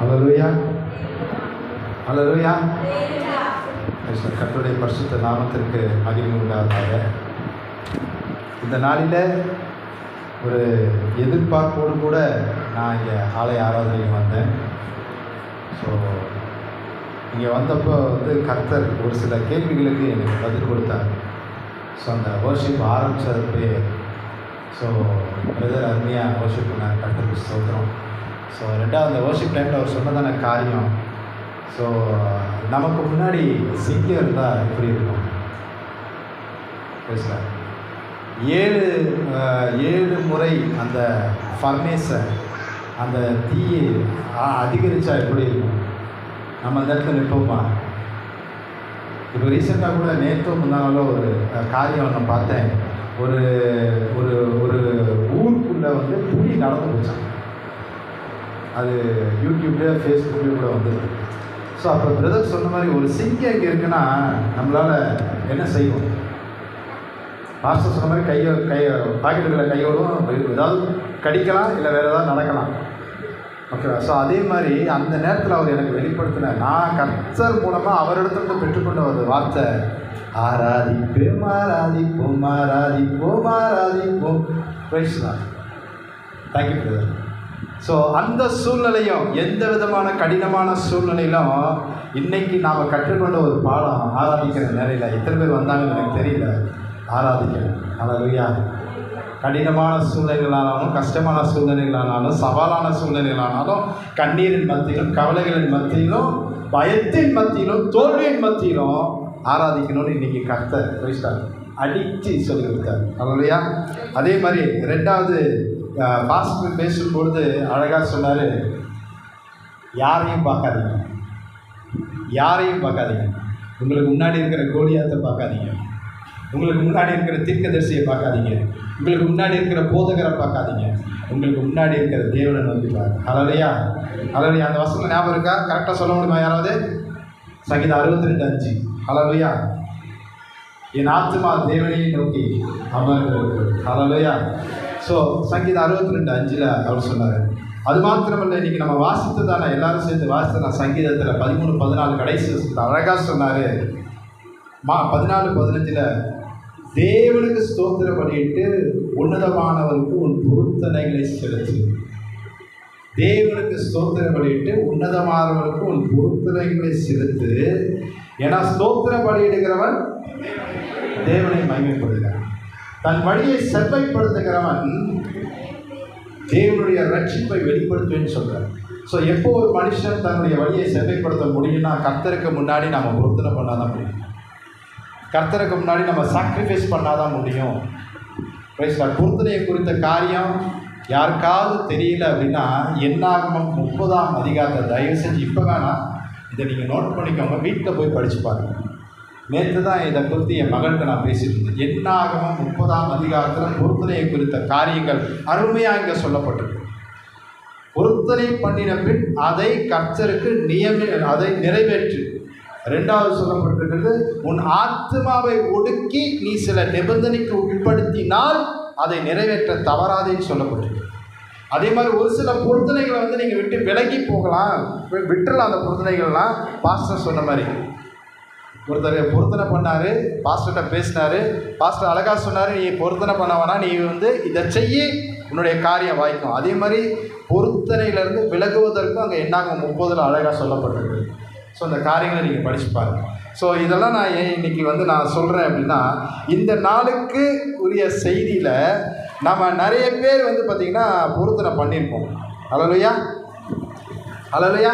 ஹல்லேலூயா, ஹல்லேலூயா. கர்த்தருடைய பரிசுத்த நாமத்திற்கு மகிமை உண்டாவதாக. இந்த நாளில் ஒரு எதிர்பார்ப்போடு கூட நான் இங்கே ஆலய ஆராதனைக்கு வந்தேன். ஸோ இங்கே வந்தப்போ கர்த்தர் ஒரு சில கேள்விகளுக்கு எனக்கு பதில் கொடுத்தார். ஸோ அந்த வர்ஷிப் ஆரம்பித்ததுக்கு ஸோ பிரதர் அருமையாக வர்ஷிப் பண்ணார். கர்த்தருக்கு ஸ்தோத்திரம். ஸோ ரெண்டாவது அந்த வர்ஷிப் டைமில் அவர் சொன்னதான காரியம், ஸோ நமக்கு முன்னாடி சிங்கம் இருந்தால் எப்படி இருக்கும் பேசுகிறார். 7 முறை அந்த ஃபர்னேஸை அந்த தீயை அதிகரித்தா எப்படி இருக்கும்? நம்ம அந்த இடத்துல நிற்போமா? இப்போ ரீசெண்டாக கூட நேற்று முன்னாலோ ஒரு காரியம் நான் பார்த்தேன். ஒரு ஒரு ஒரு ஊருக்குள்ளே புலி நடந்து போச்சான். அது யூடியூப்லேயோ ஃபேஸ்புக்லேயோ கூட வந்தது. ஸோ அப்போ பிரதர் சொன்ன மாதிரி ஒரு சிங்கம் இங்கே இருக்குன்னா நம்மளால் என்ன செய்வோம்? பாஸ்டர் சொன்ன மாதிரி கையை பாக்கெட்டுகளில் கையோடும் ஏதாவது கடிக்கலாம், இல்லை வேறு ஏதாவது நடக்கலாம். ஓகேவா? ஸோ அதே மாதிரி அந்த நேரத்தில் அவர் எனக்கு வெளிப்படுத்தின, நான் கர்த்தர் மூலமாக அவரிடத்துல பெற்றுக்கொண்ட ஒரு வார்த்தை, ஆராதிப்போம் ஆராதிப்போம் ஆராதிப்போம் ஆராதிப்போம். பேசுகிறார். Thank you brother. ஸோ அந்த சூழ்நிலையும், எந்த விதமான கடினமான சூழ்நிலையிலும் இன்றைக்கி நாம் கற்றுக்கொண்ட ஒரு பாடம், ஆராதிக்கிற நிலையில் எத்தனை பேர் வந்தாங்கன்னு எனக்கு தெரியல. ஆராதிக்கிறேன். ஹல்லேலூயா. கடினமான சூழ்நிலைகளானாலும், கஷ்டமான சூழ்நிலைகளானாலும், சவாலான சூழ்நிலைகளானாலும், கண்ணீரின் மத்தியிலும், கவலைகளின் மத்தியிலும், பயத்தின் மத்தியிலும், தோல்வியின் மத்தியிலும் ஆராதிக்கணும்னு இன்றைக்கி கர்த்தர் பேசிட்டார், அடித்து சொல்லி கொடுத்தார். ஹல்லேலூயா. அதே மாதிரி ரெண்டாவது பாஸ்டர் பேசும்பொழுது அழகாக சொன்னார், யாரையும் பார்க்காதீங்க, யாரையும் பார்க்காதீங்க. உங்களுக்கு முன்னாடி இருக்கிற கோலியாத்தை பார்க்காதீங்க, உங்களுக்கு முன்னாடி இருக்கிற தீர்க்கதரிசியை பார்க்காதீங்க, உங்களுக்கு முன்னாடி இருக்கிற போதகரை பார்க்காதீங்க, உங்களுக்கு முன்னாடி இருக்கிற தேவனை நோக்கி பாருங்க. ஹல்லேலூயா, ஹல்லேலூயா. அந்த வசனம் ஞாபகம் இருக்கா? கரெக்டாக சொல்ல முடியுமா யாராவது? சங்கீதம் 62:5. ஹல்லேலூயா. என் ஆத்துமா தேவனையை நோக்கி அமர்ந்திருக்கிறது. ஹல்லேலூயா. ஸோ சங்கீதம் 62:5 அவர் சொன்னார். அது மாத்திரமல்ல, இன்றைக்கி நம்ம வாசித்ததான எல்லாரும் சேர்ந்து வாசித்த நான் சங்கீதத்தில் 13-14 கடைசி அழகாக சொன்னார். 14-15 தேவனுக்கு ஸ்தோத்திரம் பண்ணிட்டு உன்னதமானவருக்கு உன் பொருத்தனைகளை செலுத்து. தேவனுக்கு ஸ்தோத்திரம் பண்ணிட்டு உன்னதமானவருக்கு உன் பொருத்தனைகளை செலுத்து. ஏன்னா ஸ்தோத்திரம் பண்ணிடுகிறவன் தேவனை மகிமைப்படுகிறான். தன் வழியை செவ்வைப்படுத்துகிறவன் தேவனுடைய ரட்சிப்பை வெளிப்படுத்துவேன்னு சொல்கிறார். ஸோ எப்போ ஒரு மனுஷன் தன்னுடைய வழியை செவ்வைப்படுத்த முடியும்னா, கர்த்தருக்கு முன்னாடி நம்ம பொருத்தனை பண்ணால் தான் முடியும். கர்த்தருக்கு முன்னாடி நம்ம சாக்ரிஃபைஸ் பண்ணால் தான் முடியும். பொருத்தனையை குறித்த காரியம் யாருக்காவது தெரியல அப்படின்னா, என்னாகமம் 30ஆம் அதிகாரத்தை தயவு செஞ்சு இப்போ வேணாம், இதை நீங்கள் நோட் பண்ணிக்கோங்க, வீட்டில் போய் படித்து பாருங்கள். நேற்று தான் இதை குறித்து என் மகள்கிட்ட நான் பேசிட்டு இருந்தேன். என்னாகமம் 30ஆம் அதிகாரத்தில் பொருத்தனையை குறித்த காரியங்கள் அருமையாக இங்கே சொல்லப்பட்டிருக்கு. பொருத்தனை பண்ணின பின் அதை கர்த்தருக்கு அதை நிறைவேற்று. ரெண்டாவது சொல்லப்பட்டிருக்கிறது, உன் ஆத்மாவை ஒடுக்கி நீ சில நிபந்தனைக்கு உட்படுத்தினால் அதை நிறைவேற்ற தவறாதேன்னு சொல்லப்பட்டிருக்கு. அதே மாதிரி ஒரு சில பொருத்தனைகளை நீங்கள் விட்டு விலகி போகலாம், விட்டுலாம். அந்த பொருத்தனைகள்லாம் பாஸ்டர் சொன்ன மாதிரி ஒருத்தர் பொருத்தனை பண்ணார், பாஸ்டர்கிட்ட பேசினார். பாஸ்டர் அழகாக சொன்னார், நீ பொருத்தனை பண்ண வேணா, நீ இதை செய்ய உன்னுடைய காரியம் வாய்க்கும். அதே மாதிரி பொருத்தனையிலேருந்து விலகுவதற்கும் அங்கே என்னாகும் 30 அழகாக சொல்லப்பட்டிருக்கு. ஸோ அந்த காரியங்களை நீங்கள் படித்து பாருங்கள். ஸோ இதெல்லாம் நான் ஏன் இன்றைக்கி நான் சொல்கிறேன் அப்படின்னா, இந்த நாளுக்கு உரிய செய்தியில் நம்ம நிறைய பேர் பார்த்திங்கன்னா பொருத்தனை பண்ணியிருப்போம். ஹல்லேலூயா, ஹல்லேலூயா.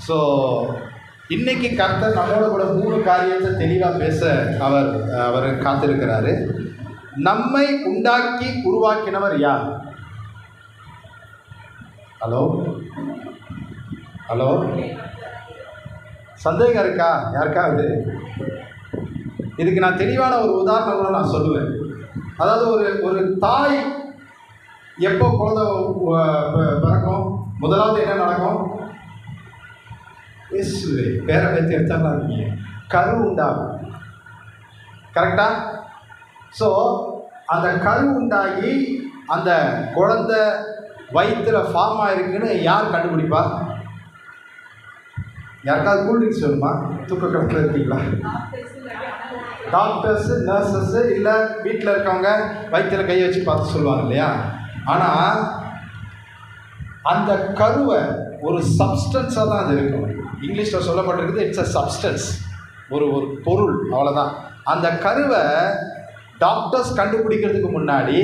ஸோ இன்றைக்கி கர்த்தர் நம்மளோட கூட 3 காரியத்தை தெளிவாக பேச அவர் காத்திருக்கிறாரு. நம்மை உண்டாக்கி உருவாக்கினவர் யார்? ஹலோ, ஹலோ, சந்தேகம் இருக்கா யாருக்காவது? இதுக்கு நான் தெளிவான ஒரு உதாரணம் கூட நான் சொல்லுவேன். அதாவது ஒரு தாய் எப்போ குழந்தை பிறக்கும், முதலாவது என்ன நடக்கும்? இயேசுவே பேரை பற்றி எடுத்தாங்களா இருக்கீங்க, கரு உண்டாகும். கரெக்டா? ஸோ அந்த கரு உண்டாகி அந்த குழந்தை வயிற்றுல ஃபார்ம் ஆயிருக்குன்னு யார் கண்டுபிடிப்பா? யாருக்காவது கூல்ட்ரிங்க்ஸ் வேணுமா? தூக்க கலத்தில் இருக்கீங்களா? டாக்டர்ஸு, நர்சஸ்ஸு, இல்லை வீட்டில் இருக்கவங்க வயிற்றுல கையை வச்சு பார்த்து சொல்லுவாங்க இல்லையா? ஆனால் அந்த கருவை ஒரு சப்ஸ்டன்ஸாக தான் அது இருக்கும். இங்கிலீஷில் சொல்லப்பட்டிருக்குது இட்ஸ் அ சப்ஸ்டன்ஸ், ஒரு ஒரு பொருள், அவ்வளோதான். அந்த கருவை டாக்டர்ஸ் கண்டுபிடிக்கிறதுக்கு முன்னாடி,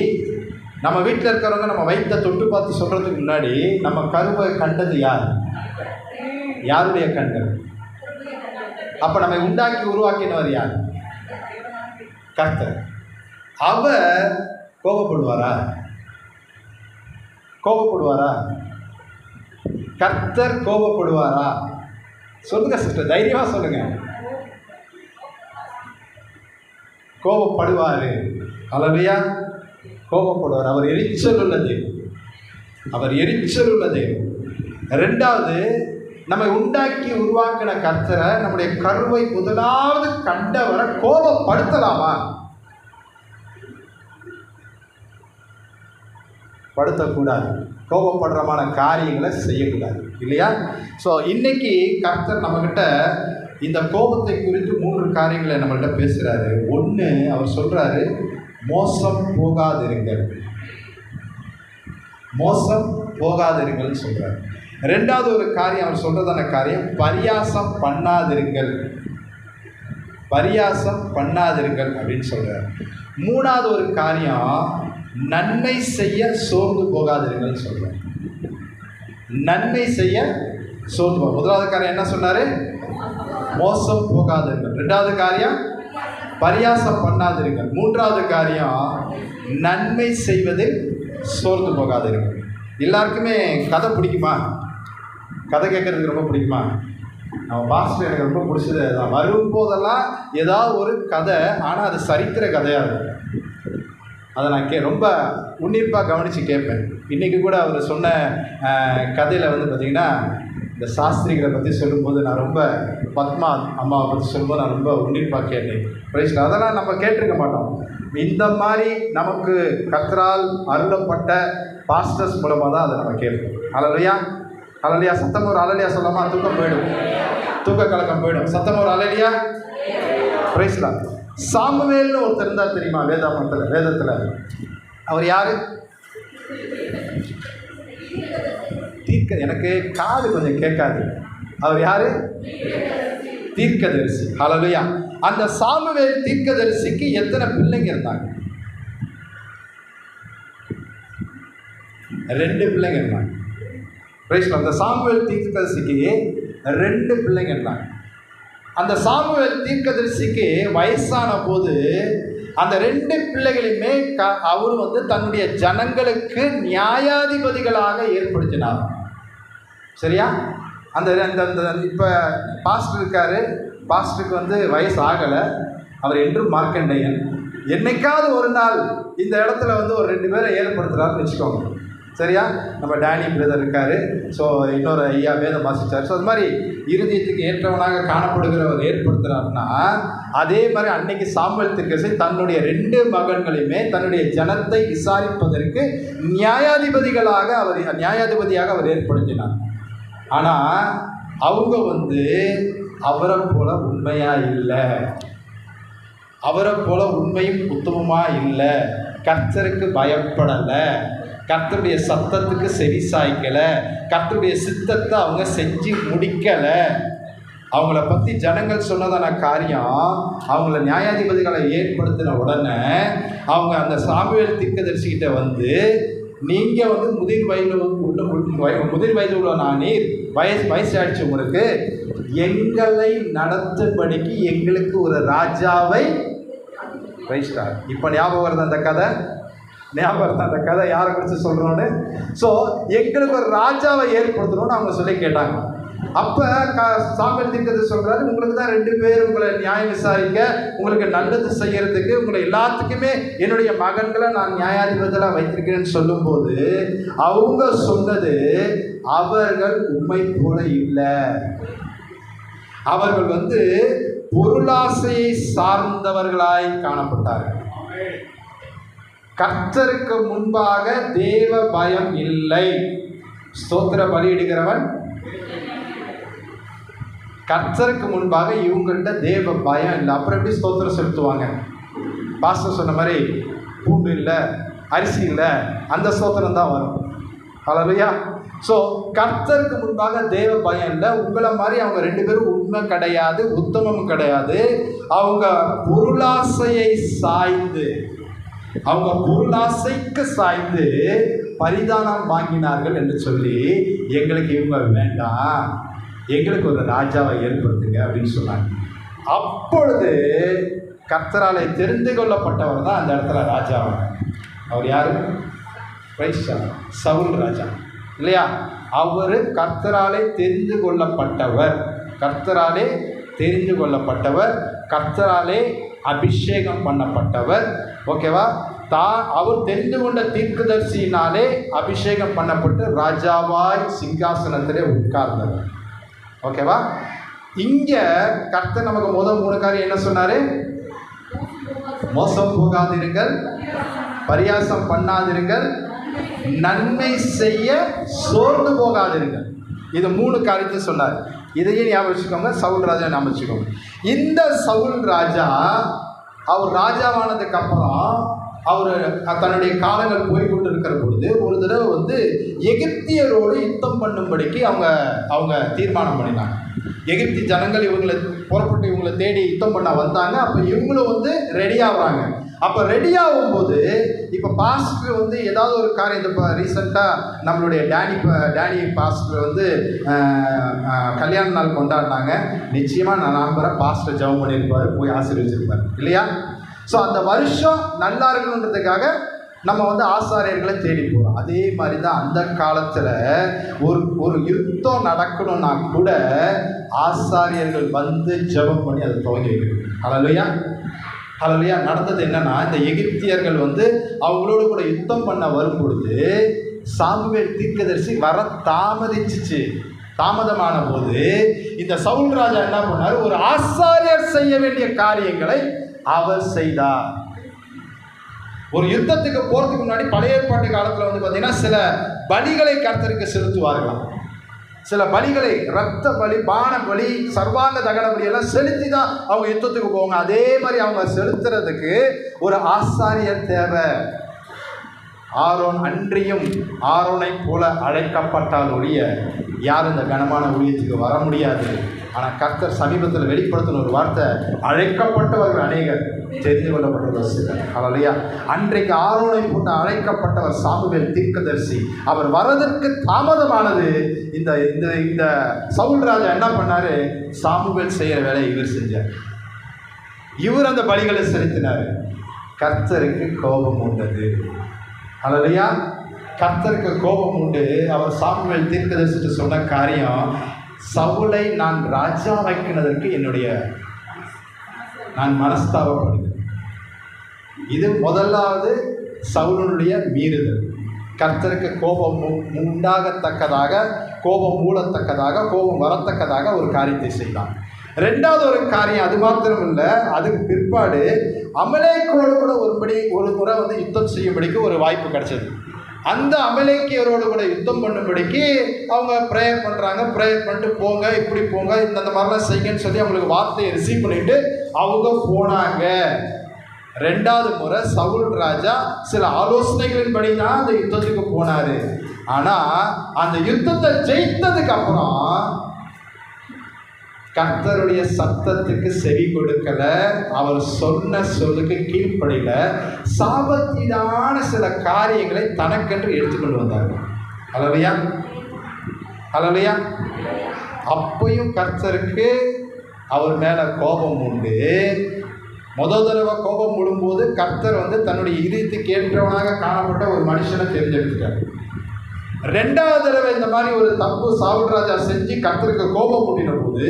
நம்ம வீட்டில் இருக்கிறவங்க நம்ம வயிற்றை தொட்டு பார்த்து சொல்கிறதுக்கு முன்னாடி நம்ம கருவை கண்டது யார்? யாருடைய கண்கள்? அப்போ நம்ம உண்டாக்கி உருவாக்கினவர் யார்? கர்த்தர். அவர் கோபப்படுவாரா? கோபப்படுவாரா? கர்த்தர் கோபப்படுவாரா? சொல்லுங்க சிஸ்டர், தைரியமா சொல்லுங்க. கோபப்படுவாரு. அல்லேலூயா. கோபப்படுவார். அவர் எரிச்சல் உள்ளது. அவர் எரிச்சல் உள்ளது. ரெண்டாவது, நம்மை உண்டாக்கி உருவாக்கின கர்த்தரை நம்முடைய கருவை முதலாவது கண்டவரை கோபப்படுத்தலாமா? படுத்தக்கூடாது. கோபப்படுறமான காரியங்களை செய்யக்கூடாது இல்லையா? ஸோ இன்னைக்கு கர்த்தர் நம்மக்கிட்ட இந்த கோபத்தை குறித்து 3 காரியங்களை நம்மள்கிட்ட பேசுகிறாரு. ஒன்று, அவர் சொல்கிறாரு, மோசம் போகாதிருங்கள். மோசம் போகாதிருங்கள்னு சொல்கிறார். ரெண்டாவது ஒரு காரியம் அவர் சொல்கிறதான காரியம், பரியாசம் பண்ணாதிருங்கள். பரியாசம் பண்ணாதிருங்கள் அப்படின்னு சொல்கிறார். மூணாவது ஒரு காரியம், நன்மை செய்ய சோர்ந்து போகாதிருங்கள் சொல்கிறார். நன்மை செய்ய சோர்ந்து போக. முதலாவது காரியம் என்ன சொன்னார்? மோசம் போகாதிருங்கள். ரெண்டாவது காரியம், பரியாசம் பண்ணாதிருங்கள். மூன்றாவது காரியம், நன்மை செய்வதில் சோர்ந்து போகாதிருங்கள். எல்லாருக்குமே கதை பிடிக்குமா? கதை கேட்கறதுக்கு ரொம்ப பிடிக்குமா? நம்ம பாஸ்டர் எனக்கு ரொம்ப பிடிச்சது தான். வரும்போதெல்லாம் ஏதாவது ஒரு கதை, ஆனால் அது சரித்திர கதையாக இருக்கும். அதை நான் ரொம்ப உன்னிப்பாக கவனித்து கேட்பேன். இன்றைக்கி கூட அவர் சொன்ன கதையில் வந்து பார்த்திங்கன்னா, இந்த சாஸ்திரிகளை பற்றி சொல்லும்போது நான் ரொம்ப, பத்மா அம்மாவை பற்றி சொல்லும்போது நான் ரொம்ப உன்னிப்பாக கேட்டேன். பிரைஸ். அதெல்லாம் நம்ம கேட்டிருக்க மாட்டோம். இந்த மாதிரி நமக்கு கர்த்தரால் அருளப்பட்ட பாஸ்டர்ஸ் மூலமாக தான் அதை நம்ம கேட்போம். அல்லேலூயா. அல்லேலூயா. சத்தம் ஒரு அல்லேலூயா சொல்லாமா? தூக்கம் போயிடும், தூக்க கலக்கம் போயிடும். சத்தம் ஒரு அல்லேலூயா. பிரைஸ்லாம். சாமுவேல்னு ஒருத்தர் இருந்தார் தெரியுமா? வேதத்தில் அவர் யாரு? எனக்கு காது கொஞ்சம் கேட்காது. அவர் யாரு? தீர்க்கதரிசி. அல்லேலூயா. அந்த சாமுவேல் தீர்க்கதரிசிக்கு எத்தனை பிள்ளைங்க இருந்தாங்க? 2 பிள்ளைங்க இருந்தாங்க. அந்த சாமுவேல் தீர்க்கதரிசிக்கு 2 பிள்ளைங்க இருந்தாங்க. அந்த சாமுவேல் தீர்க்கதரிசிக்கு வயசான போது அந்த 2 பிள்ளைகளையுமே அவர் வந்து தன்னுடைய ஜனங்களுக்கு நியாயாதிபதிகளாக ஏற்படுத்தினார். சரியா? அந்த இப்போ பாஸ்டர் இருக்காரு. பாஸ்டருக்கு வந்து வயசு ஆகலை. அவர் என்றும் மார்க்கண்டையன். என்னைக்காவது ஒரு நாள் இந்த இடத்துல வந்து ஒரு 2 பேரை ஏற்படுத்துகிறாருன்னு வச்சுக்கோங்க. சரியா? நம்ம டேனி பிரதர் இருக்கார். ஸோ இன்னொரு ஐயா வேதம் வாசித்தார். ஸோ அது மாதிரி இருதயத்துக்கு ஏற்றவனாக காணப்படுகிறவர் ஏற்படுத்துகிறாருன்னா, அதே மாதிரி அன்னைக்கு சாமுவேல் தீர்க்கதரிசி தன்னுடைய 2 மகன்களையுமே தன்னுடைய ஜனத்தை விசாரிப்பதற்கு நியாயாதிபதியாக அவர் ஏற்படுத்தினார். ஆனால் அவங்க வந்து அவரை போல உண்மையாக இல்லை, அவரை போல உண்மையும் உத்தமமாக இல்லை, கர்த்தருக்கு பயப்படலை, கர்த்தருடைய சத்தத்துக்கு செவி சாய்க்கலை, கர்த்தருடைய சித்தத்தை அவங்க செஞ்சு முடிக்கலை. அவங்கள பற்றி ஜனங்கள் சொன்னதான காரியம், அவங்கள நியாயாதிபதிகளை ஏற்படுத்தின உடனே அவங்க அந்த சாமுவேல் தீர்க்கதரிசிக்கிட்ட வந்து, நீங்கள் வந்து முதிர் வயது உள்ள நானீர், வயசு ஆயிடுச்சு உங்களுக்கு, எங்களை நடத்தும்படிக்கு எங்களுக்கு ஒரு ராஜாவை வைத்தார். இப்போ ஞாபகம் வருது அந்த கதை? ஞாபகம் அந்த கதை யாரை குறித்து சொல்கிறோன்னு? ஸோ எங்களுக்கு ஒரு ராஜாவை ஏற்படுத்தணும்னு அவங்க சொல்லி கேட்டாங்க. அப்போ சாமுவேல் தீர்க்கதரிசி சொல்கிறாரு, உங்களுக்கு தான் 2 பேர் உங்களை நியாயம் விசாரிக்க, உங்களுக்கு நல்லது செய்யறதுக்கு, உங்களை எல்லாத்துக்குமே என்னுடைய மகன்களை நான் நியாயாதிபதியாக வைத்திருக்கிறேன்னு சொல்லும்போது அவங்க சொன்னது, அவர்கள் உண்மை போல இல்லை, அவர்கள் வந்து பொருளாசையை சார்ந்தவர்களாய் காணப்பட்டார்கள். கர்த்தருக்கு முன்பாக தேவ பயம் இல்லை. ஸ்தோத்திர பலியிடுகிறவன் கர்த்தருக்கு முன்பாக இவங்கள்ட்ட தேவ பயம் இல்லை. அப்புறம் எப்படி ஸ்தோத்திரம் செலுத்துவாங்க? பாஸ்டர் சொன்ன மாதிரி பூண்டு இல்லை, அரிசி இல்லை, அந்த ஸ்தோத்திரம் தான் வரும். ஹல்லேலூயா. ஸோ கர்த்தருக்கு முன்பாக தேவ பயம் இல்லை. உங்களை மாதிரி அவங்க 2 பேரும் உண்மை கிடையாது, உத்தமம் கிடையாது. அவங்க பொருளாசையை சாய்ந்து, அவங்க பொருளாசைக்கு சாய்ந்து பரிதானம் வாங்கினார்கள் என்று சொல்லி, எங்களுக்கு இவங்க வேண்டாம், எங்களுக்கு ஒரு ராஜாவை ஏற்படுத்துங்க அப்படின்னு சொன்னாங்க. அப்பொழுது கர்த்தராலே தெரிந்து கொள்ளப்பட்டவர் தான் அந்த இடத்துல ராஜாவாங்க. அவர் யாரு? சவுல் ராஜா இல்லையா? அவர் கர்த்தராலே தெரிந்து கொள்ளப்பட்டவர், கர்த்தராலே தெரிந்து கொள்ளப்பட்டவர், கர்த்தராலே அபிஷேகம் பண்ணப்பட்டவர். ஓகேவா? அவர் தெரிந்து கொண்ட தீர்க்கதரிசியினாலே அபிஷேகம் பண்ணப்பட்டு ராஜாவாய் சிங்காசனத்திலே உட்கார்ந்தவர். ஓகேவா? இங்க கர்த்தர் நமக்கு முதல் 3 காரியம் என்ன சொன்னாரு? மோசம் போகாதிருங்கள், பரியாசம் பண்ணாதிருங்கள், நன்மை செய்ய சோர்ந்து போகாதிருங்கள். இது 3 காரியத்தை சொன்னார். இதையே ஞாபகம் வச்சுக்கோங்க. சவுல் ராஜா ஞாபகம் வச்சுக்கோங்க. இந்த சவுல் ராஜா அவர் ராஜாவானதுக்கு அப்புறம் அவர் தன்னுடைய காலங்கள் போய்கொண்டு இருக்கிற பொழுது ஒரு தடவை எகிப்தியரோடு யுத்தம் பண்ணும்படிக்கு அவங்க தீர்மானம் பண்ணினாங்க. எகிப்தி ஜனங்கள் இவங்களை புறப்பட்டு இவங்களை தேடி யுத்தம் பண்ண வந்தாங்க. அப்போ இவங்களும் ரெடி ஆகுறாங்க. அப்போ ரெடி ஆகும்போது இப்போ பாஸ்டர் ஏதாவது ஒரு காரியம், இப்போ ரீசெண்டாக நம்மளுடைய டேனி பாஸ்டர் கல்யாண நாள் கொண்டாடினாங்க. நிச்சயமாக நான் நம்புகிறேன் பாஸ்டர் ஜெபம் பண்ணியிருப்பார், போய் ஆசீர்வதிச்சிருப்பார் இல்லையா? ஸோ அந்த வருஷம் நல்லா இருக்கணுன்றதுக்காக நம்ம ஆசாரியர்களை தேடி போகிறோம். அதே மாதிரி தான் அந்த காலத்தில் ஒரு யுத்தம் நடக்கணும்னா கூட ஆசாரியர்கள் ஜெபம் பண்ணி அதை துவங்கி வைக்கணும். ஹல்லேலூயா, ஹல்லேலூயா. நடந்தது என்னன்னா, இந்த எகிப்தியர்கள் அவங்களோட கூட யுத்தம் பண்ண வரும் பொழுது சாமுவேல் தீர்க்கதரிசி வர தாமதமான போது இந்த சவுல் ராஜா என்ன பண்ணார்? ஒரு ஆசாரியர் செய்ய வேண்டிய காரியங்களை அவர் செய்தார். ஒரு யுத்தத்துக்கு போறதுக்கு முன்னாடி பழைய ஏற்பாட்டு காலத்தில் பார்த்தீங்கன்னா சில பலிகளை கர்த்தருக்கு செலுத்துவார்களாம். சில பலிகளை, ரத்த பலி, பான பலி, சர்வாங்க தகன பலி எல்லாம் செலுத்தி தான் அவங்க யுத்தத்துக்கு போவாங்க. அதே மாதிரி அவங்க செலுத்துறதுக்கு ஒரு ஆசாரியர் தேவை. ஆரோன் அன்றியும் ஆரோனை போல அழைக்கப்பட்டால் ஒழிய யாரும் இந்த கனமான ஊழியத்துக்கு வர முடியாது. ஆனால் கர்த்தர் சமீபத்தில் வெளிப்படுத்தின ஒரு வார்த்தை, அழைக்கப்பட்டவர்கள் அநேகர், தெரிந்து கொள்ளப்பட்டவர் சிலர். ஹல்லேலூயா. அன்றைக்கு ஆரோனை போட்டு அழைக்கப்பட்டவர் சாமுவேல் தீர்க்கதரிசி. அவர் வரதற்கு தாமதமானது. இந்த இந்த இந்த சவுல் ராஜா என்ன பண்ணாரு? சாமுவேல் செய்கிற வேலை இவர் செஞ்சார். இவர் அந்த பலிகளை செலுத்தினார். கர்த்தருக்கு கோபம் உண்டது. ஹல்லேலூயா. கர்த்தருக்கு கோபம் உண்டு. அவர் சாமுவேல் தீர்க்கதரிசிட்டு சொன்ன காரியம், சவுலை நான் ராஜா வைக்கிறதற்கு நான் மனஸ்தாபப்படுகிறேன். இது முதலாவது சவுலுடைய மீறுதல். கர்த்தருக்கு கோபம் உண்டாகத்தக்கதாக, கோபம் மூலத்தக்கதாக, கோபம் வரத்தக்கதாக ஒரு காரியத்தை செய்தான். 2வது ஒரு காரியம், அது மாத்திரம் இல்லை, அதுக்கு பிற்பாடு அமலேக்கோடு கூட ஒரு முறை யுத்தம் செய்யும்படிக்கு ஒரு வாய்ப்பு கிடைச்சது. அந்த அமலேக்கியரோடு கூட யுத்தம் பண்ணும்படிக்கு அவங்க ப்ரேயர் பண்ணுறாங்க. ப்ரேயர் பண்ணிட்டு போங்க, இப்படி போங்க, இந்த மாதிரிலாம் செய்யுங்கன்னு சொல்லி அவங்களுக்கு வார்த்தையை ரிசீவ் பண்ணிட்டு அவங்க போனாங்க. 2வது முறை சவுல் ராஜா சில ஆலோசனைகளின்படி தான் அந்த யுத்தத்துக்கு போனார். ஆனால் அந்த யுத்தத்தை ஜெயித்ததுக்கு அப்புறம் கர்த்தருடைய சத்தத்துக்கு செவி கொடுக்கல, அவர் சொன்ன சொல்லுக்கு கீழ்ப்படியில, சாபத்தீடான சில காரியங்களை தனக்கென்று எடுத்துக்கொண்டு வந்தார்கள். ஹல்லேலூயா, ஹல்லேலூயா. அப்பையும் கர்த்தருக்கு அவர் மேலே கோபம் உண்டு. முதல் தடவை கோபம் விடும்போது கர்த்தர் தன்னுடைய இதயத்துக்கு ஏற்றவனாக காணப்பட்ட ஒரு மனுஷனை தேர்ந்தெடுத்துட்டார். 2வது தடவை இந்த மாதிரி ஒரு தப்பு சவுல் ராஜா செஞ்சு கர்த்தருக்கு கோபம் ஊட்டின போது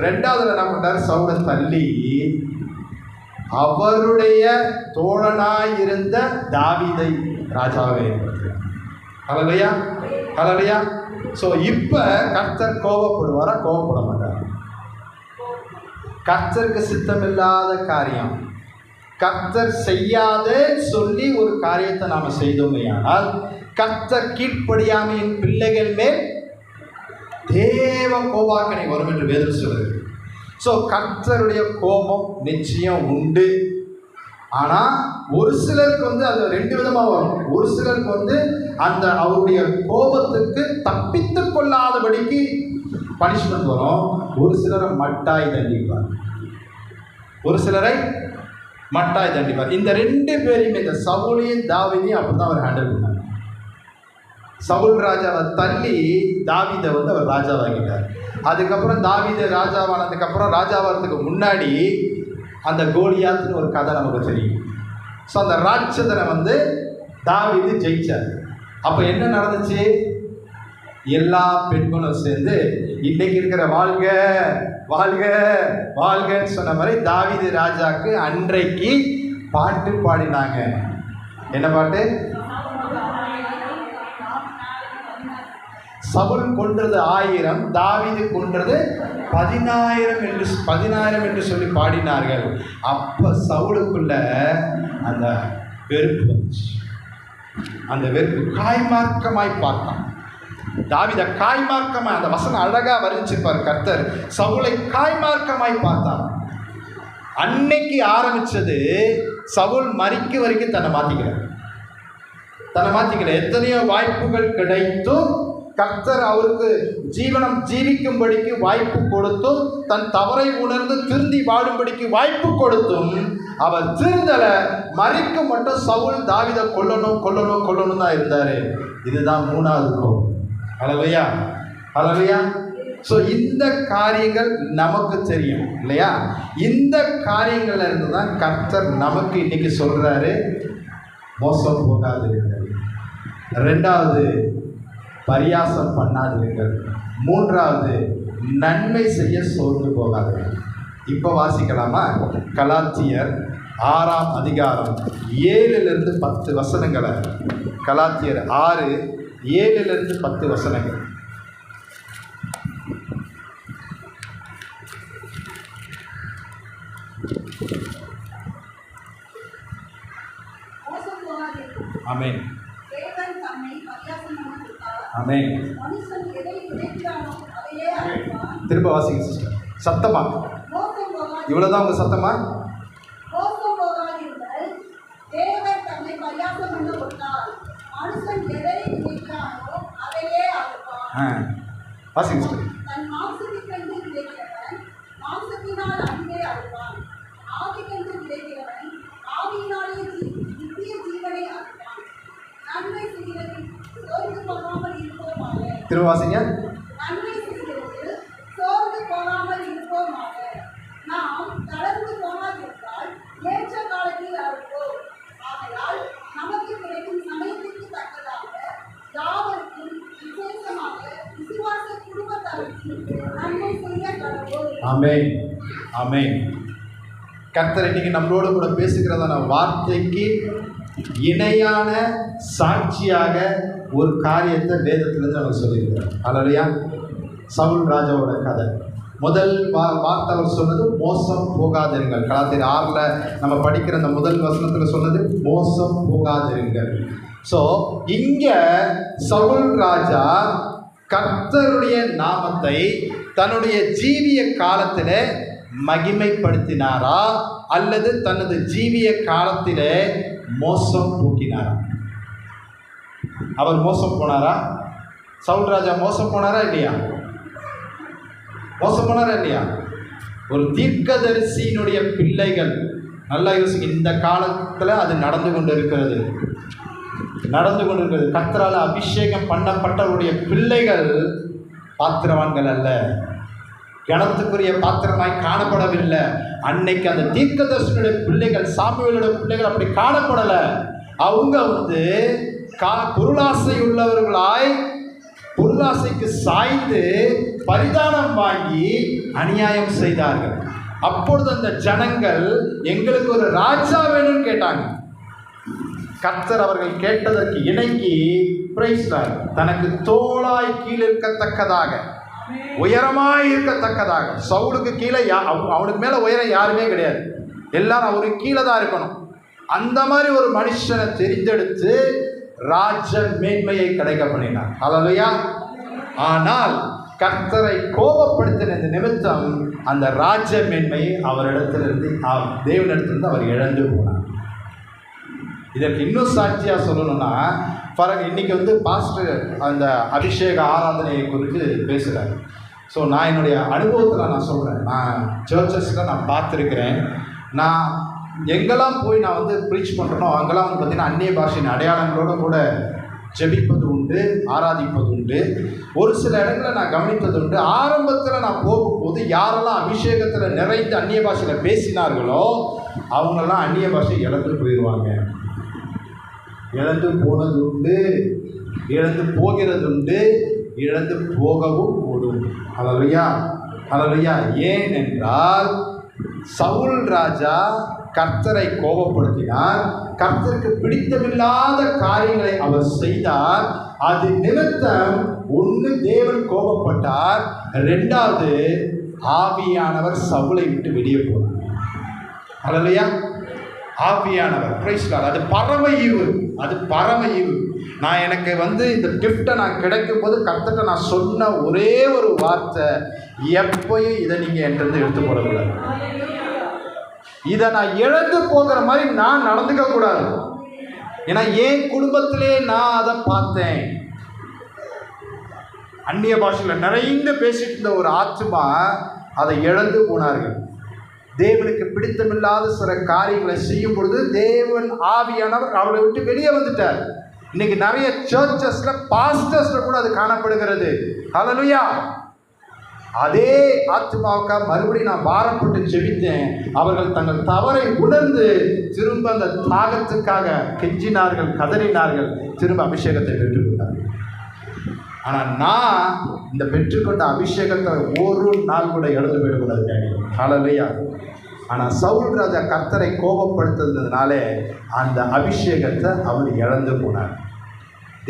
2வது என்ன பண்ணார்? சவுலை தள்ளி அவருடைய தோழனாயிருந்த தாவீதை ராஜாவை ஏற்படுத்தினார். ஹல்லேலூயா, ஹல்லேலூயா. ஸோ இப்போ கர்த்தர் கோபப்படுவாரா? கோபப்பட மாட்டார். கர்த்தருக்கு சித்தமில்லாத காரியம், கர்த்தர் செய்யாத சொல்லி ஒரு காரியத்தை நாம செய்தோமையானால் கர்த்தர் கீழ்ப்படியாமையின் பிள்ளைகள் மேல் தேவ கோபாக்கனை வரும் என்று வேதம் சொல்லுது. ஸோ கர்த்தருடைய கோபம் நிச்சயம் உண்டு. ஆனால் ஒரு சிலருக்கு அது ரெண்டு விதமாக வரும். ஒரு சிலருக்கு அந்த அவருடைய கோபத்துக்கு தப்பித்து கொள்ளாதபடிக்கு பனிஷ்மெண்ட் வரும். ஒரு சிலரை மட்டாய் தண்டிப்பார், ஒரு சிலரை மட்டாய் தண்டிப்பார். இந்த ரெண்டு பேரையும், இந்த சவுலையும் தாவீதையும் அப்படிதான் அவர் ஹேண்டில் பண்ணார். சவுல் ராஜாவை தள்ளி தாவீதை அவர் ராஜாவாகிட்டார். அதுக்கப்புறம் தாவீது ராஜாவானதுக்கப்புறம் ராஜாவாகிறதுக்கு முன்னாடி அந்த கோலியாத்துன்னு ஒரு கதை நமக்கு தெரியும். ஸோ அந்த ராட்சதனை தாவீது ஜெயிச்சார். அப்போ என்ன நடந்துச்சு? எல்லா பெண்களும் சேர்ந்து இன்னைக்கு இருக்கிற வாழ்க வாழ்க வாழ்கன்னு சொன்ன மாதிரி தாவீது ராஜாக்கு அன்றைக்கு பாட்டு பாடினாங்க. என்ன பாட்டு? சவுல் கொன்றது 1000, தாவீது கொன்றது 10,000 என்று சொல்லி பாடினார்கள். அப்போ சவுலுக்குள்ள அந்த வெறுப்பு வந்துச்சு. அந்த வெறுப்பு காய்மார்க்கமாய் பார்த்தான். தாவீதை காய்மார்க்கமாய், அந்த வசனம் அழகா வர்ணிச்சிருப்பார் கர்த்தர். சவுலை காய்மார்க்கமாய் பார்த்தான். அன்னைக்கு ஆரம்பிச்சது சவுல் மரிக்க வரைக்கும் தன்னை மாத்திக்கல. எத்தனையோ வாய்ப்புகள் கிடைத்தும் கர்த்தர் அவருக்கு ஜீவிக்கும்படிக்கு வாய்ப்பு கொடுத்தும், தன் தவறை உணர்ந்து திருந்தி வாழும்படிக்கு வாய்ப்பு கொடுத்தும் அவர் திருந்தல. மரிக்க மட்டும் சவுல் தாவீதை கொல்லணும் தான் இருந்தாரு. இதுதான் 3வது கோபம். ஹல்லேலூயா, ஹல்லேலூயா. ஸோ இந்த காரியங்கள் நமக்கு தெரியும் இல்லையா? இந்த காரியங்கள்ல இருந்து தான் கர்த்தர் நமக்கு இன்னைக்கு சொல்றாரு, மோசம் போகாதீர்கள். 2வது, பரியாசம் பண்ணாதீர்கள். 3வது, நன்மை செய்ய சோர்ந்து போகாதீர்கள். இப்போ வாசிக்கலாமா? கலாத்தியர் 6ஆம் அதிகாரம் 7லிருந்து 10 வசனங்களை. கலாத்தியர் 6, 7லிருந்து 10 வசனங்கள். ஆமென், ஆமென். திரும்ப வாசிங்க சிஸ்டர், சத்தமா. இவ்வளவுதான் உங்க சத்தமா? வாசிங்க சிஸ்டர். திரும்ப வாசிங்க. ஆமென், ஆமென். கர்த்தர் இன்னைக்கு நம்மளோட கூட பேசுகிறதான வார்த்தைக்கு இணையான சாட்சியாக ஒரு காரியத்தை வேதத்திலிருந்து நமக்கு சொல்லியிருக்கிறார். ஹல்லேலூயா. சவுல் ராஜாவோட கதை. முதல் வார்த்தை அவர் சொன்னது மோசம் போகாதிருங்கள். கலாத்தியர் 6ல் நம்ம படிக்கிற அந்த முதல் வசனத்தில் சொன்னது மோசம் போகாதிருங்கள். ஸோ இங்கே சவுல் ராஜா கர்த்தருடைய நாமத்தை தன்னுடைய ஜீவிய காலத்தில் மகிமைப்படுத்தினாரா அல்லது தனது ஜீவிய காலத்தில் மோசம் போக்கினாரா? அவர் மோசம் போனாரா? சவுல் ராஜா மோசம் போனாரா இல்லையா? மோசம் போனாரா இல்லையா? ஒரு தீர்க்கதரிசியினுடைய பிள்ளைகள், நல்லா யோசிங்க, இந்த காலத்தில் அது நடந்து கொண்டு இருக்கிறது. கர்த்தரால் அபிஷேகம் பண்ணப்பட்டவருடைய பிள்ளைகள் பாத்திரவான்கள் அல்ல, கணத்துக்குரிய பாத்திரமாய் காணப்படவில்லை. அன்னைக்கு அந்த தீர்க்கதரிசியுடைய பிள்ளைகள், சாமுவேலுடைய பிள்ளைகள் அப்படி காணப்படலை. அவங்க பொருளாசை உள்ளவர்களாய் பொருளாசைக்கு சாய்ந்து பரிதானம் வாங்கி அநியாயம் செய்தார்கள். அப்பொழுது அந்த ஜனங்கள் எங்களுக்கு ஒரு ராஜா வேணும்னு கேட்டாங்க. கர்த்தர் அவர்கள் கேட்டதற்கு இணங்கி தனக்கு தோளாய் கீழே இருக்கத்தக்கதாக, உயரமாய் இருக்கத்தக்கதாக, சவுலுக்கு கீழே அவனுக்கு மேலே உயரம் யாருமே கிடையாது. எல்லாரும் அவரு கீழே தான் இருக்கணும். அந்த மாதிரி ஒரு மனுஷனை தெரிந்தெடுத்து ராஜ மேன்மையை கிடைக்க பண்ணினார். ஹல்லேலூயா. ஆனால் கர்த்தரை கோபப்படுத்தின நிமித்தம் அந்த ராஜ மேன்மையை அவரிடத்திலிருந்து தேவனிடத்திலிருந்து அவர் இழந்து போனார். இதற்கு இன்னும் சாட்சியா சொல்லணும்னா, இன்னைக்கு பாஸ்டர் அந்த அபிஷேக ஆராதனையை குறித்து பேசுகிறார். ஸோ நான் என்னுடைய அனுபவத்தில் நான் சொல்கிறேன். நான் சர்ச்சஸில் நான் பார்த்துருக்கிறேன். நான் எங்கெல்லாம் போய் நான் ப்ரீச் பண்ணுறனோ அங்கெல்லாம் பார்த்திங்கன்னா அந்நிய பாஷையின் அடையாளங்களோடு கூட ஜெபிப்பது உண்டு, ஆராதிப்பது உண்டு. ஒரு சில இடங்களில் நான் கவனித்தது உண்டு. ஆரம்பத்தில் நான் போகும்போது யாரெல்லாம் அபிஷேகத்தில் நிறைந்து அந்நிய பாஷையில் பேசினார்களோ அவங்கெல்லாம் அந்நிய பாஷை இழந்து போயிடுவாங்க. இழந்து போனது உண்டு, இழந்து போகிறது உண்டு, இழந்து போகவும் கூடும். ஹல்லேலூயா, ஹல்லேலூயா. ஏன் என்றால் சவுல் ராஜா கர்த்தரை கோபப்படுத்தினார். கர்த்தருக்கு பிடித்தமில்லாத காரியங்களை அவர் செய்தார். அது நிமித்தம் ஒன்று தேவன் கோபப்பட்டார், ரெண்டாவது ஆவியானவர் சவுலை விட்டு வெளியே போனார். ஹல்லேலூயா. ஆவியானவர், பிரைஸ் காட். அது பரம ஈவு, அது பரம ஈவு. நான் எனக்கு இந்த கிஃப்டை நான் கிடைக்கும் போது கர்த்தர்கிட்ட நான் சொன்ன ஒரே ஒரு வார்த்தை, எப்பயும் இதை நீங்கள் என்கிட்ட எடுத்து போடக்கூடாது. இதை நான் இழந்து போகிற மாதிரி நான் நடந்துக்க கூடாது. ஏன்னா என் குடும்பத்திலே நான் அதை பார்த்தேன். அந்நிய பாஷையில் நிறைந்து பேசிட்டு இருந்த ஒரு ஆத்மா அதை இழந்து போனார்கள். தேவனுக்கு பிடித்தமில்லாத சில காரியங்களை செய்யும் பொழுது தேவன் ஆவியானவர் அவளை விட்டு வெளியே வந்துட்டார். இன்னைக்கு நிறைய சர்ச்சஸ்ல பாஸ்டர்ஸ்ல கூட அது காணப்படுகிறது. ஹல்லேலூயா. அதே ஆத்மாவுக்காக மறுபடியும் நான் பாரப்பட்டு ஜெபித்தேன். அவர்கள் தங்கள் தவறை உணர்ந்து திரும்ப அந்த தாகத்துக்காக கெஞ்சினார்கள், கதறினார்கள், திரும்ப அபிஷேகத்தை பெற்றுக்கொண்டார்கள். ஆனால் நான் இந்த பெற்றுக்கொண்ட அபிஷேகத்தை ஒரு நாள் கூட எழுத விடக்கூடாது. ஹல்லேலூயா. ஆனால் சவுல் ராஜா கர்த்தரை கோபப்படுத்துறதுனால அந்த அபிஷேகத்தை அவர் இழந்து போனார்.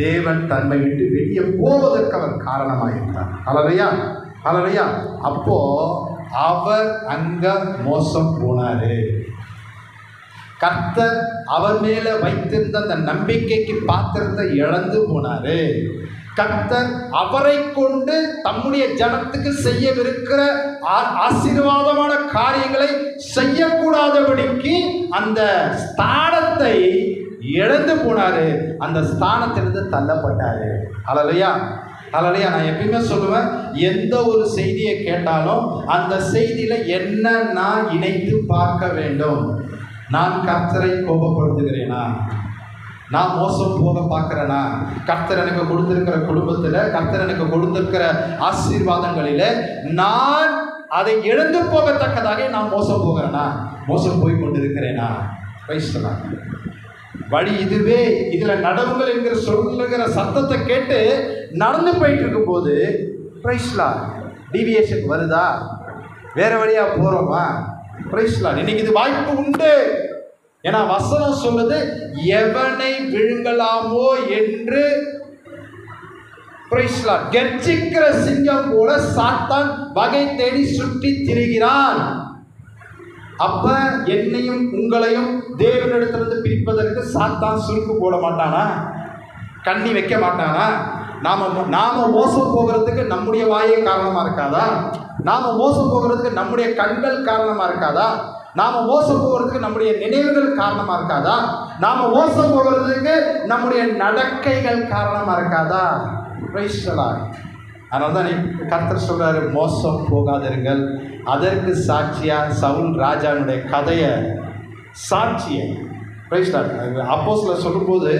தேவன் தன்மை விட்டு வெளியே போவதற்கு அவர் காரணமாக இருந்தார். ஹல்லேலூயா, ஹல்லேலூயா. அப்போ அவர் அங்க மோசம் போனாரு. கர்த்தர் அவர் மேல வைத்திருந்த அந்த நம்பிக்கைக்கு பாத்திரத்தை இழந்து போனாரு. கர்த்தர் அவரை கொண்டு தம்முடைய ஜனத்துக்கு செய்யவிருக்கிற ஆசீர்வாதமான காரியங்களை செய்யக்கூடாதபடிக்கு அந்த ஸ்தானத்தை இழந்து போனாரு. அந்த ஸ்தானத்திலிருந்து தள்ளப்பட்டாரு. ஹல்லேலூயா, ஹல்லேலூயா. நான் எப்பயுமே சொல்லுவேன், எந்த ஒரு செய்தியை கேட்டாலும் அந்த செய்தியில என்ன நான் இணைத்து பார்க்க வேண்டும். நான் கர்த்தரை கோபப்படுத்துகிறேனா? நான் மோசம் போக பார்க்குறேனா? கர்த்தர் எனக்கு கொடுத்திருக்கிற குடும்பத்தில், கர்த்தர் எனக்கு கொடுத்திருக்கிற ஆசீர்வாதங்களில் நான் அதை எழுந்து போகத்தக்கதாக நான் மோசம் போகிறேனா? மோசம் போய் கொண்டிருக்கிறேனா? பேசலாம். வழி இதுவே, இதில் நடவுங்கள் என்கிற சொல்லுகிற சத்தத்தை கேட்டு நடந்து போயிட்டு இருக்கும்போது பிரைஸ்லாம் டீவியேஷன் வருதா? வேற வழியாக போகிறோமா? பிரைஸ்லாம். இன்னைக்கு இது வாய்ப்பு உண்டு. ஏன்னா வசனம் சொல்றது, எவனை விழுங்கலாமோ என்று கர்ஜிக்கிற சிங்கம் போல சாத்தான் வகை தேடி சுற்றி திரிகிறான். அப்ப என்னையும் உங்களையும் தேவனிடத்திலிருந்து பிரிப்பதற்கு சாத்தான் சுருக்கு போட மாட்டானா? கண்ணி வைக்க மாட்டானா? நாம மோசம் போகிறதுக்கு நம்முடைய வாயே காரணமா இருக்காதா? நாம மோசம் போகிறதுக்கு நம்முடைய கண்கள் காரணமா இருக்காதா? நாம மோசம் போகிறதுக்கு நம்முடைய நினைவுகள் காரணமா இருக்காதா? நாம மோசம் போகிறதுக்கு நம்முடைய நடக்கைகள் காரணமா இருக்காதா? அதனால தான் கர்த்தர் சொல்றாரு, மோசம் போகாதிருங்கள். அதற்கு சாட்சியா சவுல் ராஜாவுடைய கதையை சாட்சியை அப்போஸ்தலர் சொல்லும்போது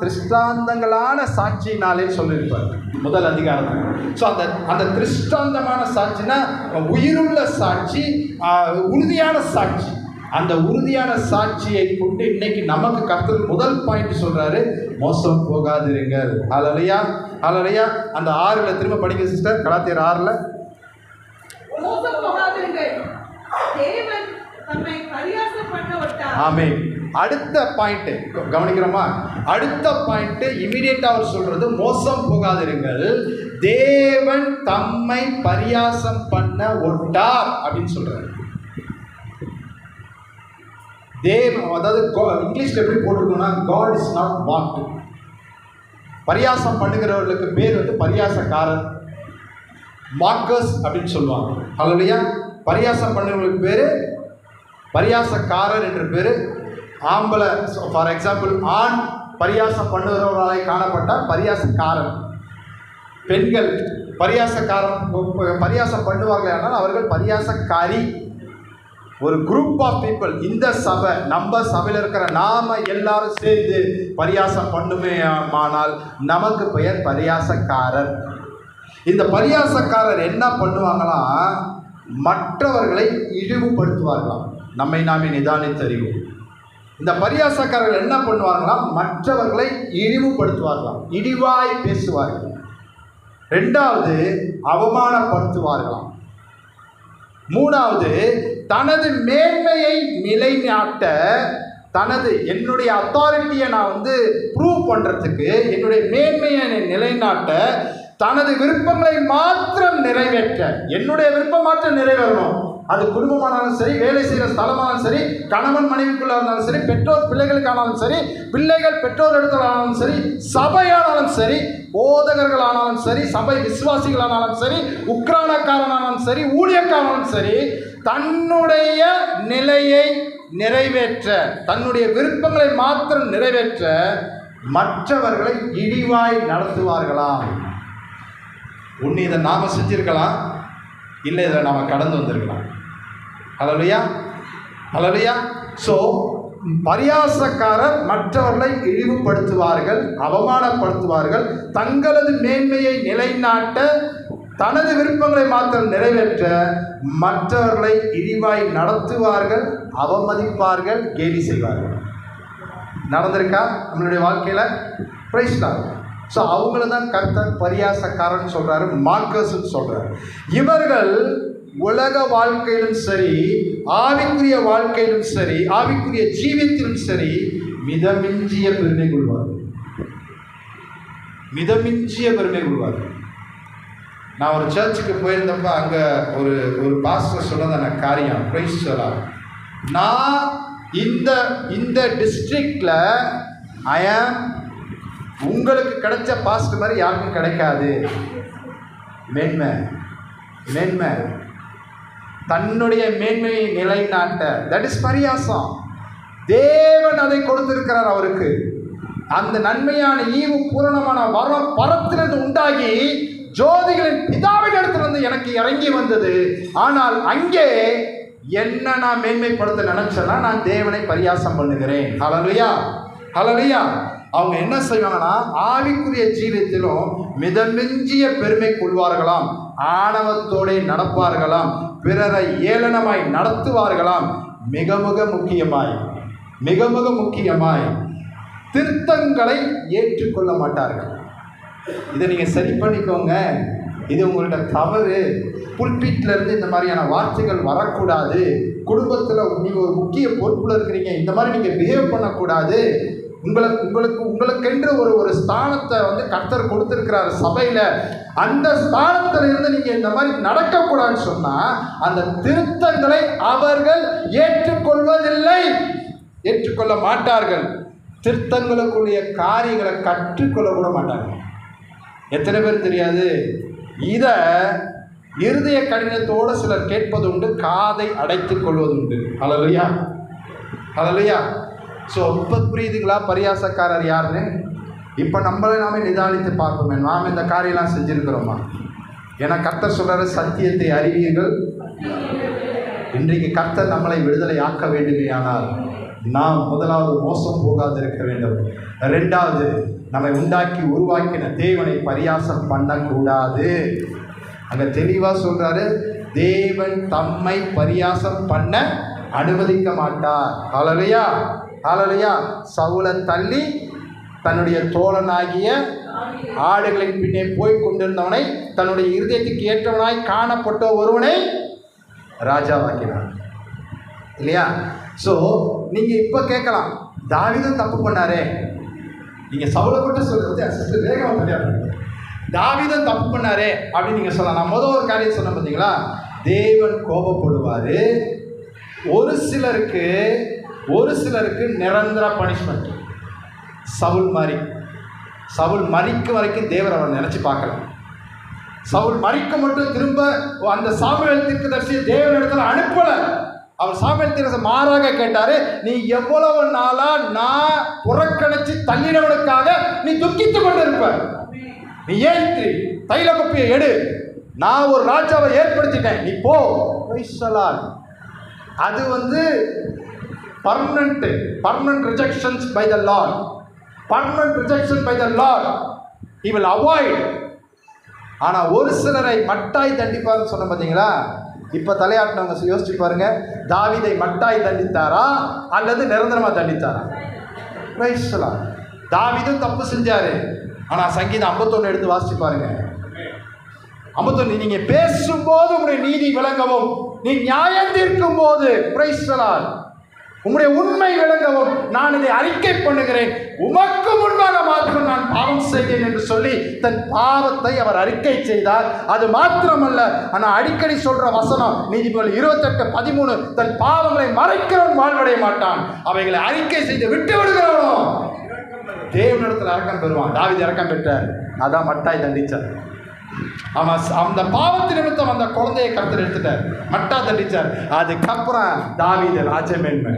திருஷ்டாந்தங்களான சாட்சியினாலே சொல்லியிருப்பார் முதல் அதிகாரத்தில். ஸோ அந்த திருஷ்டாந்தமான சாட்சினா உயிருள்ள சாட்சி, உறுதியான சாட்சி. அந்த உறுதியான சாட்சியை கொண்டு இன்னைக்கு நமக்கு கர்த்தர் முதல் பாயிண்ட் சொல்றாரு, மோசம் போகாதிருங்கள். ஹல்லேலூயா, ஹல்லேலூயா. அந்த 6ல திரும்ப படிக்க சிஸ்டர், கலாத்தியர் 6ல். ஆமென். அடுத்த பாயிண்ட் கவனிக்கிறோமா? அடுத்த பாயிண்ட் இமிடியேட்டா அவர் சொல்றது, மோசம் போகாதிருங்கள், தேவன் தம்மை பரியாசம் பண்ண ஒட்டார் அப்படின்னு சொல்றாரு. அதாவது இங்கிலீஷ்ல எப்படி போட்டிருக்கோம்னா, காட் இஸ் நாட் மார்க்டு. பரியாசம் பண்ணுகிறவர்களுக்கு பேர் வந்து பரியாசக்காரர், மார்க்கர்ஸ் அப்படின்னு சொல்லுவாங்க. ஹல்லேலூயா. பரியாசம் பண்ணுறவங்களுக்கு பேர் பரியாசக்காரர் என்று பேர். ஆம்பளை, ஃபார் எக்ஸாம்பிள், ஆண் பரியாசம் பண்ணுகிறவர்களாக காணப்பட்டால் பரியாசக்காரன். பெண்கள் பரியாசம் பண்ணுவார்கள் ஆனால் அவர்கள் பரியாசக்காரி. ஒரு குரூப் ஆஃப் பீப்புள், இந்த சபை, நம்ம சபையில் இருக்கிற நாம எல்லாரும் சேர்ந்து பரியாசம் பண்ணுமேயானால் நமக்கு பெயர் பரியாசக்காரர். இந்த பரியாசக்காரர் என்ன பண்ணுவாங்களாம், மற்றவர்களை இழிவுபடுத்துவார்களாம். நம்மை நாமே நிதானித்தறிவோம். இந்த பரியாசக்காரர்கள் என்ன பண்ணுவார்களாம், மற்றவர்களை இழிவுபடுத்துவார்களாம், இழிவாய் பேசுவார்கள். ரெண்டாவது, அவமானப்படுத்துவார்களாம். மூணாவது, தனது மேன்மையை நிலைநாட்ட, என்னுடைய அத்தாரிட்டியை நான் வந்து ப்ரூவ் பண்ணுறதுக்கு, என்னுடைய மேன்மையை நிலைநாட்ட, தனது விருப்பங்களை மாத்திரம் நிறைவேற்ற, என்னுடைய விருப்பம் மாத்திரம் நிறைவேறணும். அது குடும்பமானாலும் சரி, வேலை செய்கிற ஸ்தலமானாலும் சரி, கணவன் மனைவிக்குள்ள இருந்தாலும் சரி, பெற்றோர் பிள்ளைகளுக்கானாலும் சரி, பிள்ளைகள் பெற்றோர் இடத்துலானாலும் சரி, சபையானாலும் சரி, போதகர்களானாலும் சரி, சபை விசுவாசிகளானாலும் சரி, உக்ரானக்காரனானாலும் சரி, ஊழியக்காரனாலும் சரி, தன்னுடைய நிலையை நிறைவேற்ற, தன்னுடைய விருப்பங்களை மாத்திரம் நிறைவேற்ற மற்றவர்களை இழிவாய் நடத்துவார்களாம். ஒன்று இதை நாம் செஞ்சிருக்கலாம், இல்லை இதில் நாம் கடந்து வந்திருக்கலாம். ஹல்லேலூயா, ஹல்லேலூயா. ஸோ பரியாசக்காரர் மற்றவர்களை இழிவுபடுத்துவார்கள், அவமானப்படுத்துவார்கள், தங்களது மேன்மையை நிலைநாட்ட, தனது விருப்பங்களை மாத்திரம் நிறைவேற்ற மற்றவர்களை இழிவாய் நடத்துவார்கள், அவமதிப்பார்கள், கேலி செய்வார்கள். நடந்திருக்கா நம்மளுடைய வாழ்க்கையில்? Price Lord. ஸோ அவங்கள தான் கர்த்தர் பரியாசக்காரன் சொல்கிறாரு, மார்க்கர்ஸ்ன்னு சொல்கிறார். இவர்கள் உலக வாழ்க்கையிலும் சரி, ஆவிக்குரிய வாழ்க்கையிலும் சரி, ஆவிக்குரிய ஜீவியத்திலும் சரி, மிதமிஞ்சிய பெருமை கொள்வார்கள். மிதமிஞ்சிய பெருமை கொள்வார்கள். நான் ஒரு சர்ச்சுக்கு போயிருந்தப்ப அங்கே ஒரு பாஸ்டர் சொன்னதான காரியம், பிரைஸ் சொல்லலாம், நான் இந்த டிஸ்ட்ரிக்டில் உங்களுக்கு கிடைச்ச பாஸ்டர் மாதிரி யாருக்கும் கிடைக்காது. மேன்மை, மேன்மை, தன்னுடைய மேன்மையை நிலைநாட்ட, தட் இஸ் பரியாசம். தேவன் அதை கொடுத்திருக்கிறார் அவருக்கு. அந்த நன்மையான ஈவு பூரணமான வரம் பரத்திலிருந்து உண்டாகி ஜோதிகளின் பிதாவின் இடத்திலிருந்து எனக்கு இறங்கி வந்தது. ஆனால் அங்கே என்ன நான் மேன்மைப்படுத்த நினைச்சேன்னா, நான் தேவனை பரியாசம் பண்ணுகிறேன். ஹல்லேலூயா, ஹல்லேலூயா. அவங்க என்ன செய்வாங்கன்னா, ஆவிக்குரிய ஜீவியத்திலும் மிதமிஞ்சிய பெருமை கொள்வார்களாம், ஆணவத்தோடு நடப்பார்களாம், பிறரை ஏளனமாய் நடத்துவார்களாம். மிக மிக முக்கியமாய் திருத்தங்களை ஏற்றுக்கொள்ள மாட்டார்கள். இதை நீங்கள் சரி பண்ணிக்கோங்க, இது உங்கள்கிட்ட தவறு, புல்பீட்டில் இருந்து இந்த மாதிரியான வார்த்தைகள் வரக்கூடாது, குடும்பத்தில் நீங்கள் ஒரு முக்கிய பொறுப்பில் இருக்கிறீங்க, இந்த மாதிரி நீங்கள் பிஹேவ் பண்ணக்கூடாது, உங்களுக்கென்று ஒரு ஸ்தானத்தை வந்து கர்த்தர் கொடுத்திருக்கிறார் சபையில், அந்த ஸ்தானத்தில் இருந்து நீங்கள் இந்த மாதிரி நடக்கக்கூடாதுன்னு சொன்னால் அந்த திருத்தங்களை அவர்கள் ஏற்றுக்கொள்வதில்லை, ஏற்றுக்கொள்ள மாட்டார்கள். திருத்தங்களுக்குரிய காரியங்களை கற்றுக்கொள்ள கூட மாட்டார்கள். எத்தனை பேர் தெரியாது? இதை இருதய கடினத்தோடு சிலர் கேட்பது உண்டு, காதை அடைத்துக் கொள்வது உண்டு. ஹல்லேலூயா, ஹல்லேலூயா. ஸோ இப்போ புரியுதுங்களா பரியாசக்காரர் யாருன்னு? இப்போ நம்மளே நாமே நிதானித்து பார்ப்போமே, நாம் இந்த காரியெல்லாம் செஞ்சுருக்கிறோமா? ஏன்னா கர்த்தர் சொல்கிறாரு, சத்தியத்தை அறிவீர்கள். இன்றைக்கு கர்த்தர் நம்மளை விடுதலை ஆக்க வேண்டுமே, ஆனால் நாம் முதலாவது மோசம் போகாது இருக்க வேண்டும். ரெண்டாவது, நம்மை உண்டாக்கி உருவாக்கின தேவனை பரியாசம் பண்ணக்கூடாது. அங்கே தெளிவாக சொல்கிறாரு, தேவன் தம்மை பரியாசம் பண்ண அனுமதிக்க மாட்டார். ஹல்லேலூயா, ஹல்லேலூயா. சவுலை தள்ளி தன்னுடைய தோழனாகிய ஆடுகளின் பின்னே போய் கொண்டிருந்தவனை, தன்னுடைய இருதயத்துக்கு ஏற்றவனாய் காணப்பட்ட ஒருவனை ராஜாவாக்கினார். இல்லையா? ஸோ நீங்கள் இப்போ கேட்கலாம், தாவீதும் தப்பு பண்ணாரே, நீங்கள் சவுலை மட்டும் சொல்கிறது வேகமாக தெரியாது, தாவீதும் தப்பு பண்ணாரே அப்படின்னு நீங்கள் சொல்லலாம். நான் முதல் ஒரு காரியம் சொன்னேன் பார்த்தீங்களா, தேவன் கோபப்படுவார். ஒரு சிலருக்கு ஒரு சிலருக்கு நிரந்தர பனிஷ்மெண்ட். சவுல் மரிக்கும் வரைக்கும் தேவர் அவரை நினைச்சு பார்க்கல. சவுல் மரிக்க மட்டும் திரும்ப அந்த சாமுவேல் தீர்க்கதரிசியை தேவனிடத்தில் அனுப்பல. அவர் சாமுவேல் தீர்க்கதரிசி மாறாக கேட்டாரு, நீ எவ்வளவு நாளா நான் புறக்கணிச்சு தள்ளினவனுக்காக நீ துக்கித்துக் கொண்டு இருப்ப, நீ ஏன் தைல குப்பியை எடு, நான் ஒரு ராஜாவை ஏற்படுத்திட்டேன், நீ போ. அது permanent rejections by the Lord. Permanent rejection by the Lord. He will avoid. ஆனால் ஒரு சிலரை மட்டாய் தண்டிப்பார்னு சொன்ன பார்த்தீங்களா? இப்போ தலையாட்டினவங்க யோசிச்சு பாருங்க, தாவீதை மட்டாய் தண்டித்தாரா அல்லது நிரந்தரமாக தண்டித்தாரா? தாவீதும் தப்பு செஞ்சாரு. ஆனால் சங்கீதம் 51 எடுத்து வாசிச்சு பாருங்க. 51, நீங்க பேசும்போது உங்களுடைய நீதி விளங்கவும், நீ நியாயம் தீர்க்கும் போது உங்களுடைய உண்மை விளங்கவும் நான் இதை அறிக்கை பண்ணுகிறேன், உமக்கு முன்பாக மாத்திரம் நான் பாவம் செய்தேன் என்று சொல்லி தன் பாவத்தை அவர் அறிக்கை செய்தார். அது மாத்திரமல்ல, ஆனால் அடிக்கடி சொல்ற வசனம் நீதிமொழி 28:13, தன் பாவங்களை மறைக்கிறவன் வாழ்வடைய மாட்டான், அவைகளை அறிக்கை செய்து விட்டு விடுகிறவனோ தேவனிடத்தில் இரக்கம் பெறுவான். தாவீது இரக்கம் பெற்றார், அதான் மட்டாய் தண்டிச்சார். அந்த பாவத்து நிமித்தம் அந்த குழந்தையை கர்த்தர் எடுத்துட்டார், மட்டா தண்டிச்சார். அதுக்கப்புறம் தாவீது ராஜமேன்மை,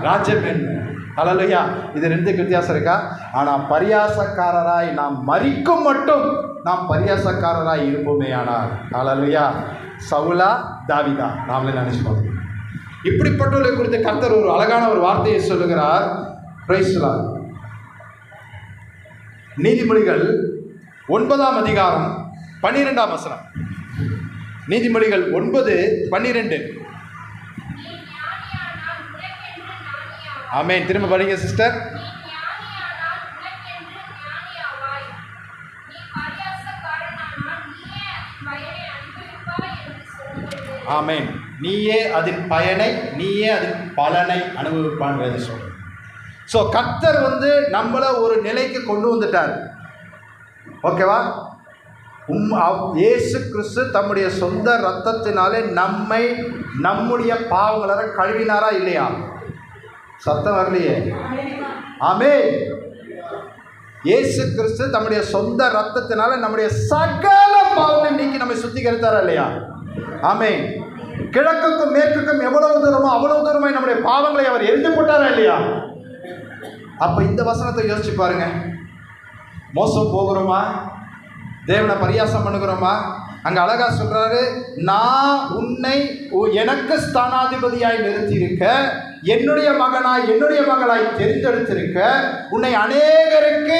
ராஜமேன்மை. ஹல்லேலூயா. இது ரெண்டுக்கு வித்தியாசம் இருக்கா? ஆனால் பரியாசக்காரராய் நாம் மரிக்கும் மட்டும் நாம் பரியாசக்காரராய் இருப்போமே. ஆனால் ஹல்லேலூயா, சவுலா தாவீதா நாமளே நினைச்சுப்போம். இப்படிப்பட்டவர்களை குறித்து கர்த்தர் ஒரு அழகான ஒரு வார்த்தையை சொல்லுகிறார். நீதிமொழிகள் 9ஆம் அதிகாரம் 12ஆம் வசனம். நீதிமொழிகள் 9:12. ஆமென். திரும்ப படிங்க சிஸ்டர். ஆமென். நீயே அதன் பயனை, நீயே அதன் பலனை அனுபவிப்பான் வேத சொல்ற. ஸோ கர்த்தர் நம்மளை ஒரு நிலைக்கு கொண்டு வந்துட்டார். ஓகேவா? இயேசு கிறிஸ்து தம்முடைய சொந்த ரத்தத்தினாலே நம்முடைய பாவங்களை கழுவினாரா இல்லையா? சத்தம் வரலையே. ஆமென். இயேசு கிறிஸ்து தம்முடைய சொந்த ரத்தத்தினால நம்முடைய சகல பாவங்களை நீக்கி நம்மை சுத்திகரித்தாரா இல்லையா? ஆமென். கிழக்குக்கும் மேற்குக்கும் எவ்வளவு தூரமோ அவ்வளவு தூரமாய் நம்முடைய பாவங்களை அவர் எரிந்து போட்டாரா இல்லையா? அப்ப இந்த வசனத்தை யோசிச்சு பாருங்க. மோசம் போகிறோமா? தேவனை பரியாசம் பண்ணுகிறோமா? அங்க அழகா சொல்றாரு, நான் உன்னை எனக்கு ஸ்தானாதிபதியாய் நிறுத்தியிருக்க, என்னுடைய மகனாய் என்னுடைய மகளாய் தெரிந்தெடுத்திருக்க, உன்னை அநேகருக்கு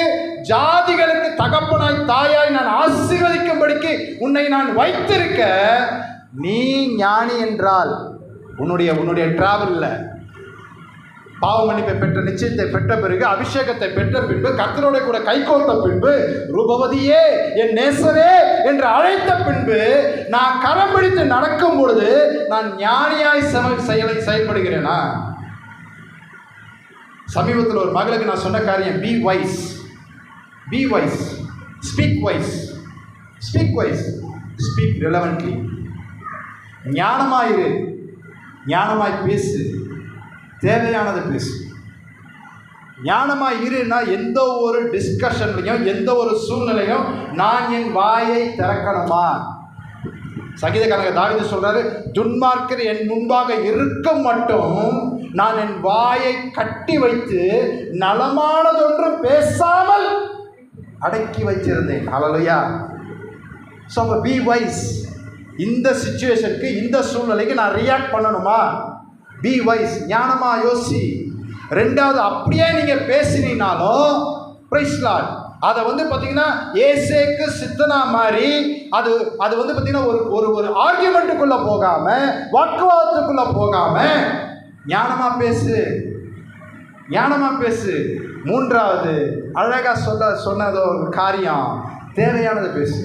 ஜாதிகளுக்கு தகப்பனாய் தாயாய் நான் ஆசீர்வதிக்கும்படிக்கு உன்னை நான் வைத்திருக்க, நீ ஞானி என்றால் உன்னுடைய டிராவல்ல பாவ மன்னிப்பை பெற்ற நிச்சயத்தை பெற்ற பிறகு, அபிஷேகத்தை பெற்ற பின்பு, கர்த்தரோட கூட கைகோர்த்த பின்பு, ரூபவதியே என் நேசரே என்று அழைத்த பின்பு, நான் கரம் பிடித்து நடக்கும் பொழுது நான் ஞானியாய் செயல்படுகிறேனா? சமீபத்தில் ஒரு மகளுக்கு நான் சொன்ன காரியம், be wise, speak wise, speak relevantly. ஞானமாயிரு, ஞானமாய் பேசு, தேவையானது பேசு. ஞானமாக இருன்னா எந்த ஒரு டிஸ்கஷன்லையும் எந்த ஒரு சூழ்நிலையும் நான் என் வாயை திறக்கணுமா? சங்கீதக்காரங்க தாவீது சொல்றாரு, துன்மார்க்கர் என் முன்பாக இருக்க மட்டும் நான் என் வாயை கட்டி வைத்து நலமானதொன்றும் பேசாமல் அடக்கி வச்சிருந்தேன். ஹல்லேலூயா. ஸோ அப்போ பி வைஸ். இந்த சிச்சுவேஷனுக்கு இந்த சூழ்நிலைக்கு நான் ரியாக்ட் பண்ணணுமா? பி வைஸ், ஞானமா யோசி. ரெண்டாவது, அப்படியே நீங்க பேசினாலும் பிரைஸ் லார்ட், அதை பார்த்தீங்கன்னா ஏசேக்கு சித்தனா மாதிரி அது பார்த்தீங்கன்னா ஒரு ஆர்கியூமெண்ட்டுக்குள்ள போகாம, வாக்குவாதத்துக்குள்ள போகாம ஞானமா பேசு. மூன்றாவது, அழகா சொன்னது ஒரு காரியம், தேவையானது பேசு.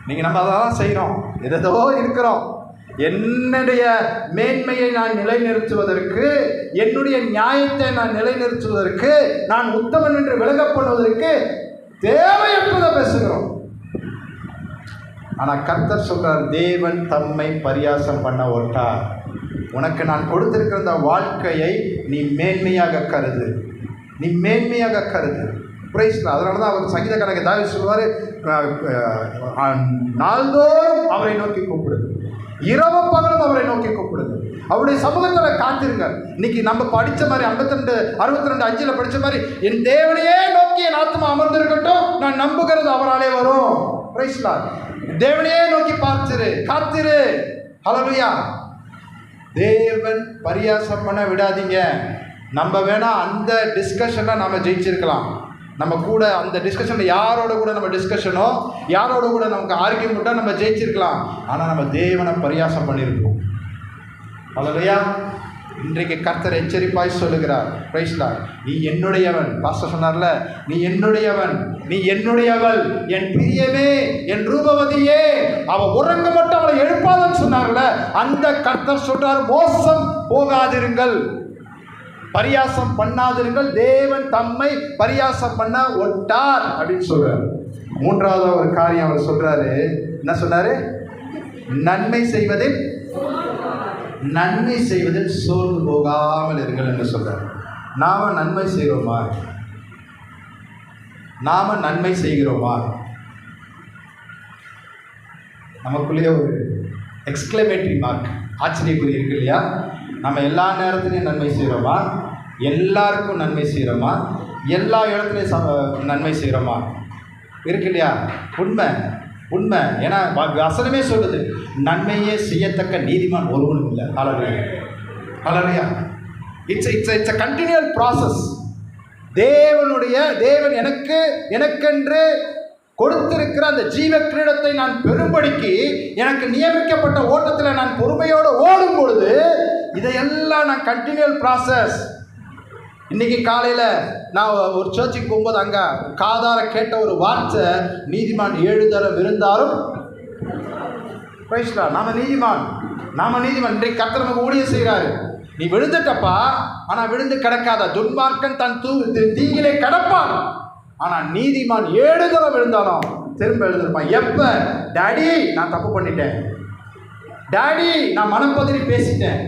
நீங்க நம்ம அதெல்லாம் செய்யறோம், ஏதோ இருக்கிறோம். என்னுடைய மேன்மையை நான் நிலைநிறுத்துவதற்கு, என்னுடைய நியாயத்தை நான் நிலைநிறுத்துவதற்கு, நான் உத்தமன் என்று விளங்கப்படுவதற்கு தேவையற்றதை பேசுகிறோம். ஆனால் கர்த்தர் சொல்றார், தேவன் தம்மை பரியாசம் பண்ண ஒட்டார். உனக்கு நான் கொடுத்திருக்கிற இந்த வாழ்க்கையை நீ மேன்மையாக கருது, நீ மேன்மையாக கருது. பிரைஸ்ல. அதனால தான் அவர் சங்கீதக்காரங்க தாவீது சொல்வார், நாள்தோறும் அவரை நோக்கி கூப்பிடுது, இரவும் பகலும் அவரை நோக்கி கூப்பிடுது, அவருடைய சமூகத்தில் காத்திருங்க. இன்னைக்கு நம்ம படித்த மாதிரி 62:5 படித்த மாதிரி, என் தேவனையே நோக்கி என் ஆத்மா அமர்ந்திருக்கட்டும், நான் நம்புகிறது அவராலே வரும். பிரைஸ்ல. தேவனையே நோக்கி பார்த்திரு, காத்திரு. ஹல்லேலூயா. தேவன் பரியாசம் பண்ண விடாதீங்க. நம்ம வேணா அந்த டிஸ்கஷனில் நம்ம ஜெயிச்சிருக்கலாம். நம்ம கூட அந்த டிஸ்கஷனில் யாரோட கூட நம்ம டிஸ்கஷனோ, யாரோட கூட நமக்கு ஆர்கியூமெண்ட்டோ நம்ம ஜெயிச்சிருக்கலாம். ஆனால் நம்ம தேவனை பரியாசம் பண்ணியிருக்கோம். ஹல்லேலூயா. இன்றைக்கு கர்த்தர் எச்சரிப்பாய் சொல்லுகிறார். Praise lord. நீ என்னுடையவன். பாஸ்டர் சொன்னார்ல, நீ என்னுடையவன், நீ என்னுடையவள், என் பிரியமே, என் ரூபவதியே. அவ உறங்க மட்டும் அவளை எழுப்பாதன்னு சொன்னார்ல, அந்த கர்த்தர் சொல்றார், மோசம் போகாதிருங்கள், பரியாசம் பண்ணாதிருங்கள், தேவன் தம்மை பரியாசம் பண்ண ஒட்டார் அப்படின்னு சொல்றாரு. மூன்றாவது ஒரு காரியம் அவர் சொல்றாரு. என்ன சொன்னாரு? நன்மை செய்வதில் சோர்ந்து போகாமல் இருங்கள் என்று சொல்றாரு. நாம நன்மை செய்கிறோமா? நமக்குள்ளேயே ஒரு எக்ஸ்கிளமேட்டரி மார்க், ஆச்சரியக்குறி இருக்கு இல்லையா? நம்ம எல்லா நேரத்துலையும் நன்மை செய்கிறோமா? எல்லாருக்கும் நன்மை செய்கிறோமா? எல்லா இடத்துலையும் நன்மை செய்கிறோமா? இருக்கு இல்லையா? உண்மை. ஏன்னா வசனமே சொல்லுது, நன்மையே செய்யத்தக்க நீதிமான் ஒருவனும் இல்லை. Hallelujah. It's a continual process. தேவன் எனக்கென்று கொடுத்திருக்கிற அந்த ஜீவ கிரீடத்தை நான் பெறும்படிக்கு எனக்கு நியமிக்கப்பட்ட ஓட்டத்தில் நான் பொறுமையோடு ஓடும் பொழுது இதையெல்லாம் நான் கண்டினியூல் ப்ராசஸ். இன்னைக்கு காலையில் நான் ஒரு சர்ச்சுக்கு போகும்போது அங்கே காதார கேட்ட ஒரு வார்த்தை, நீதிமான் 7 தரம் விழுந்தாலும் பிரைஸ்லா, நாம நீதிமான். இன்றைக்கு கர்த்தர் நமக்கு ஊழியம் செய்கிறாரு. நீ விழுந்துட்டப்பா, ஆனால் விழுந்து கிடக்காத. துன்மார்க்கன் தன் தீங்கிலே கிடப்பான், ஆனால் நீதிமான் 7 தரம் விழுந்தாலும் திரும்ப எழுந்திருப்பான். எப்போ? டாடி நான் தப்பு பண்ணிட்டேன், டாடி நான் மனப்பதிரி பேசிட்டேன்,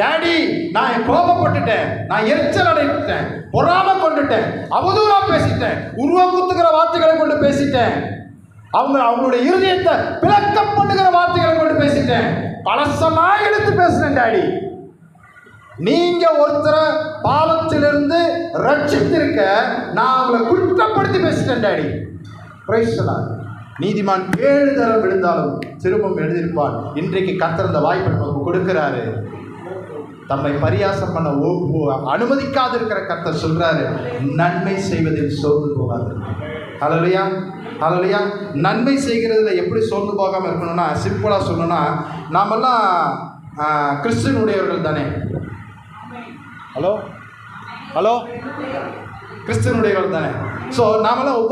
டாடி நான் கோபப்பட்டுட்டேன், நான் எரிச்சல் அடைந்துட்டேன், பொறாம கொண்டுட்டேன், அவதூறா பேசிட்டேன், உருவகுத்துக்கிற வார்த்தைகளை கொண்டு பேசிட்டேன், அவங்களுடைய இருதயத்தை பிளக்கம் பண்ணுகிற வார்த்தைகளை கொண்டு பேசிட்டேன், பலசமா எடுத்து பேசினேன் டாடி. நீங்க ஒருத்தரை பாவத்திலிருந்து ரட்சித்திருக்க நான் அவங்களை குற்றப்படுத்தி பேசிட்டேன் டாடி. Price the Lord. நீதிமான் 7 தரம் விழுந்தாலும் திரும்பவும் எழுதியிருப்பான். இன்றைக்கு கர்த்தர் அந்த வாய்ப்பை நமக்கு கொடுக்கிறாரு. தம்மை பரியாசம் பண்ண அனுமதிக்காது இருக்கிற கர்த்தர் சொல்றாரு, நன்மை செய்வதில் சோர்ந்து போகாது. ஹல்லேலூயா. நன்மை செய்கிறதுல எப்படி சோர்ந்து போகாமல் இருக்கணும்னா, சிம்பிளா சொல்லணும்னா, நாமெல்லாம் கிறிஸ்துவனுடையவர்கள் தானே? ஹலோ கிறிஸ்துவனுடையவர்கள் தானே? ஸோ நாமெல்லாம்